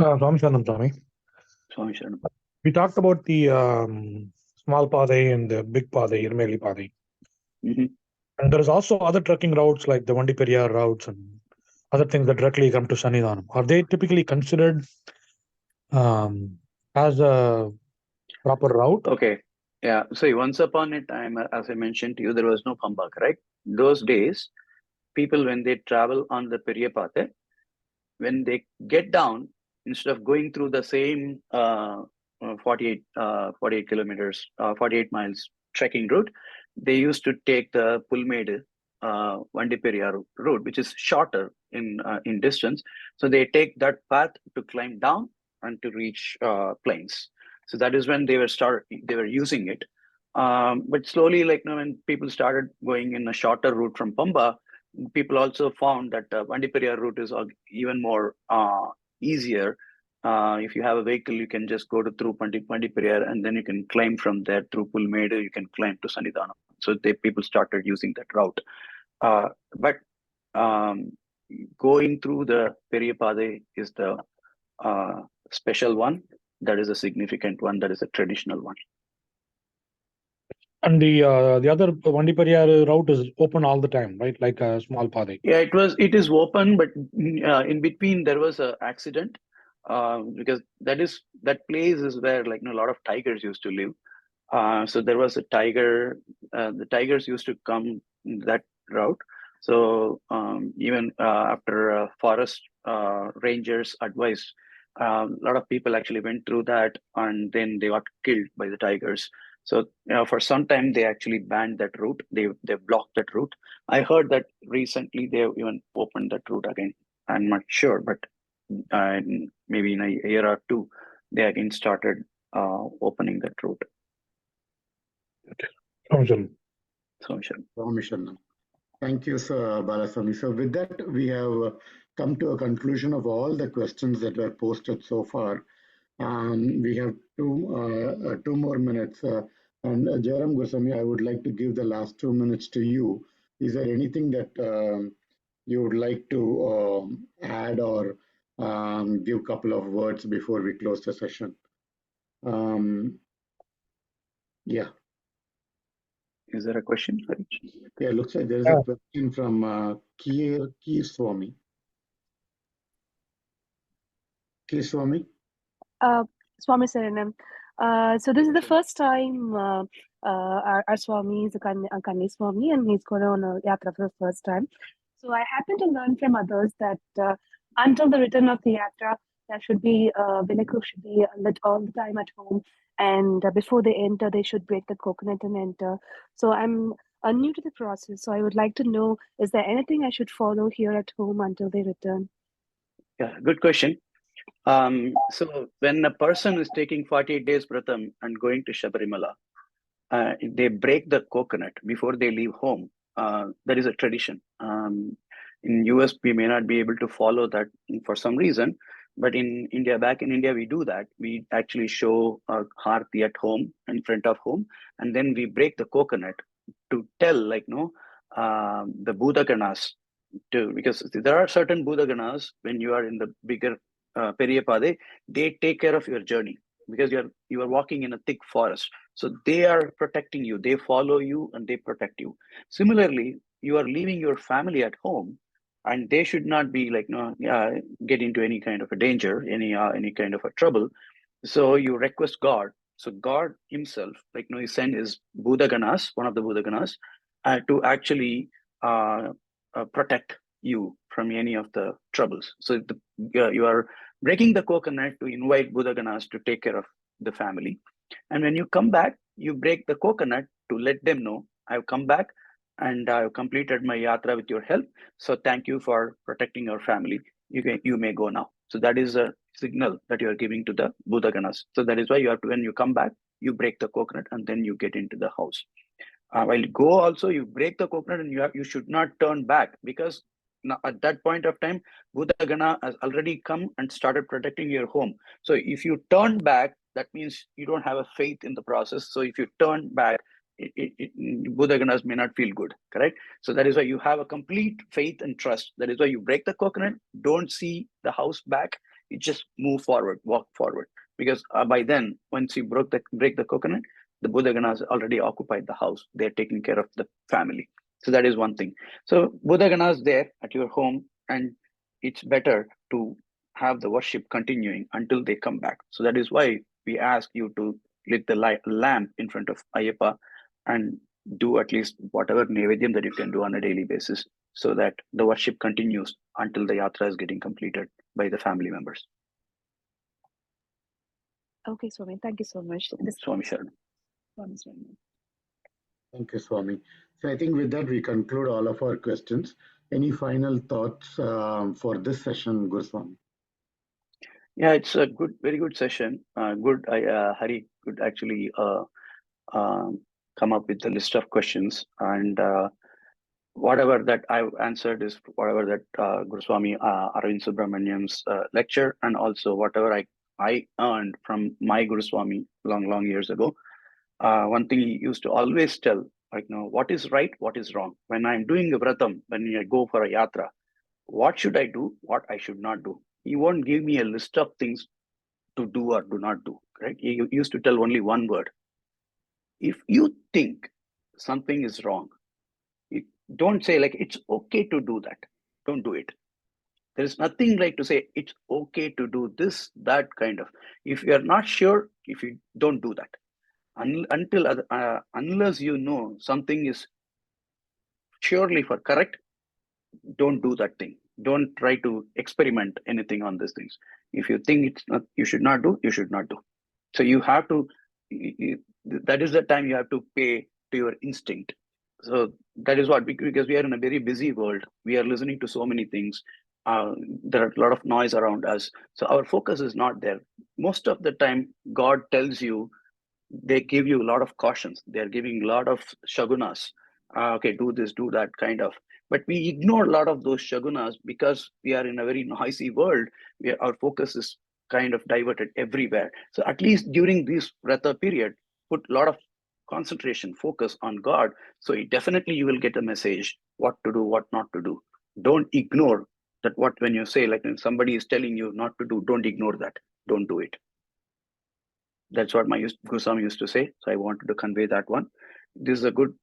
S24: Swami Sharanam, Swami.
S2: Swami Sharanam.
S24: We talked about the small Padai and the big Padai, Irmeli Padai. And there is also other trekking routes like the Vandi Periyar routes and other things that directly come to Sannidhanam. Are they typically considered has a proper route?
S2: Okay. Yeah. So once upon a time, as I mentioned to you, there was no Pamba, correct? Those days, people, when they travel on the Periyapathe, when they get down, instead of going through the same 48 kilometers, 48 miles trekking route, they used to take the Pulmede Vandiperiya route, which is shorter in distance. So they take that path to climb down and to reach plains. So that is when they were using it. But slowly, like when people started going in a shorter route from Pamba, people also found that Vandiperiya route is even more easier. If you have a vehicle, you can just go through Vandiperiya, and then you can climb from there through Pulmede. You can climb to Sannidhanam. So people started using that route. But going through the Periyapade is the special one. That is a significant one. That is a traditional one.
S24: And the other Vandiperiya route is open all the time, right? Like a small Pade.
S2: Yeah, it is open, but in between there was an accident because that place is where a lot of tigers used to live. So there was a tiger. The tigers used to come that route. So even after forest rangers advised, a lot of people actually went through that, and then they got killed by the tigers. So for some time they actually banned that route. They blocked that route. I heard that recently they even opened that route again. I'm not sure, but maybe in a year or two they again started opening that route.
S1: Thank you, Sir Balaswamy. So with that, we have come to a conclusion of all the questions that were posted so far. We have two more minutes. And Jairam Goswami, I would like to give the last 2 minutes to you. Is there anything that you would like to add or give a couple of words before we close the session? Yeah.
S2: Is there a question?
S1: Yeah, looks like there is a question from Keer Swami. Keer Swami?
S7: Swami Saranam. So this is the first time our Swami is a Kanni Swami, and he's going on a Yatra for the first time. So I happen to learn from others that until the return of the Yatra, there should be Vinayak should be lit all the time at home, and before they enter, they should break the coconut and enter. So I'm new to the process, so I would like to know: is there anything I should follow here at home until they return?
S2: Yeah, good question. So when a person is taking 48 days Vratham and going to Sabarimala, they break the coconut before they leave home. That is a tradition. In US, we may not be able to follow that for some reason, but in India, back in India, we do that. We actually show our Harti at home, in front of home, and then we break the coconut to tell, the Buddha Ganas, because there are certain Buddha Ganas when you are in the bigger Periyapade, they take care of your journey because you are walking in a thick forest. So they are protecting you. They follow you and they protect you. Similarly, you are leaving your family at home, and they should not be get into any kind of a danger, any kind of a trouble. So you request God. So God Himself, He sent His Buddha Ganas, one of the Buddha Ganas, to actually protect you from any of the troubles. So you are breaking the coconut to invite Buddha Ganas to take care of the family. And when you come back, you break the coconut to let them know, I've come back and I've completed my yatra with your help. So thank you for protecting your family. You may go now. So that is a signal that you are giving to the Buddha Ganas. So that is why you have to, when you come back, you break the coconut and then you get into the house. While you go also, you break the coconut and you should not turn back, because now at that point of time, Buddha Gana has already come and started protecting your home. So if you turn back, that means you don't have a faith in the process. So if you turn back, Buddha Ganas may not feel good, correct? So that is why you have a complete faith and trust. That is why you break the coconut, don't see the house back, you just move forward, walk forward. Because by then, once you break the coconut, the Buddha Ganas already occupied the house. They're taking care of the family. So that is one thing. So Buddha Ganas there at your home, and it's better to have the worship continuing until they come back. So that is why we ask you to lit the lamp in front of Ayyappa and do at least whatever Nevedyam that you can do on a daily basis, so that the worship continues until the Yatra is getting completed by the family members.
S7: Okay, Swami, thank you so much.
S2: Swami Sharanam.
S1: Thank you, Swami. So I think with that, we conclude all of our questions. Any final thoughts for this session, Guruswami?
S2: Yeah, it's a good, very good session. Hari could actually come up with a list of questions, and whatever that I've answered is whatever that Guruswami Arvind Subramaniam's lecture, and also whatever I earned from my Guruswami long years ago. One thing he used to always tell, like, what is right, what is wrong. When I'm doing a Vratham, when I go for a Yatra, what should I do, what I should not do. He won't give me a list of things to do or do not do, right? He used to tell only one word. If you think something is wrong, don't say like, it's okay to do that. Don't do it. There's nothing like to say, it's okay to do this, that kind of. If you're not sure, if you don't do that. Unless you know something is surely for correct, don't do that thing. Don't try to experiment anything on these things. If you think it's not, you should not do, you should not do. So you have to, that is the time you have to pay to your instinct. So that is what, because we are in a very busy world. We are listening to so many things. There are a lot of noise around us. So our focus is not there. Most of the time, God tells you, they give you a lot of cautions. They're giving a lot of shagunas. Okay, do this, do that kind of. But we ignore a lot of those shagunas because we are in a very noisy world where our focus is kind of diverted everywhere. So at least during this Vratha period, put a lot of concentration, focus on God. So definitely you will get a message, what to do, what not to do. Don't ignore that. When you say, like, when somebody is telling you not to do, don't ignore that. Don't do it. That's what my Goswami used to say. So I wanted to convey that one. This is a good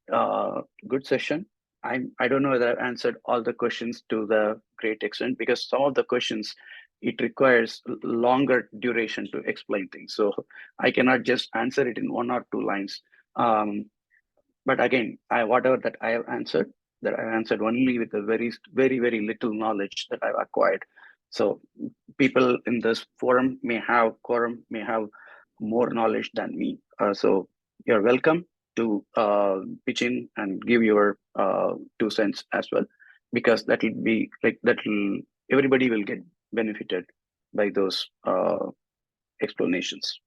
S2: session. I don't know whether I've answered all the questions to the great extent, because some of the questions, it requires longer duration to explain things. So I cannot just answer it in 1 or 2 lines. But again, whatever that I have answered, that I answered only with a very, very, very little knowledge that I've acquired. So people in this forum may have more knowledge than me. So you're welcome to pitch in and give your 2 cents as well, because everybody will get benefited by those explanations.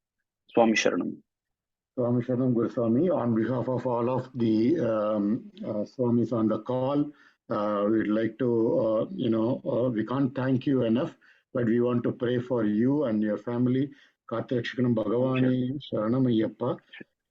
S2: Swami Sharanam.
S1: Swami Sharanam Goswami, on behalf of all of the Swamis on the call, we'd like to, we can't thank you enough, but we want to pray for you and your family. Katrakshikanam Bhagavani Sharanam Ayyappa.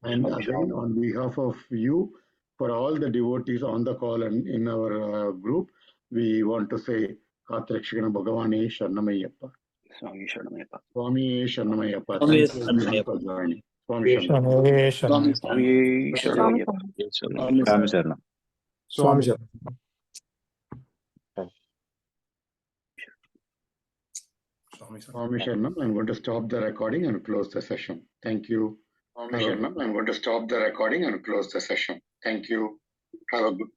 S1: And again, on behalf of you, for all the devotees on the call and in our group, we want to say Katrakshikanam Bhagavani Sharanam Ayyappa.
S2: Swami Sharanam Ayyappa.
S1: Swami Sharanam Ayyappa. Thank you everyone for joining. Swami
S2: Sharanam. Swami
S6: Sharanam.
S5: Swami Sharanam.
S1: Swami Sharanam, I'm going to stop the recording and close the session. Thank you. Swami Sharanam, I'm going to stop the recording and close the session. Thank you. Have a good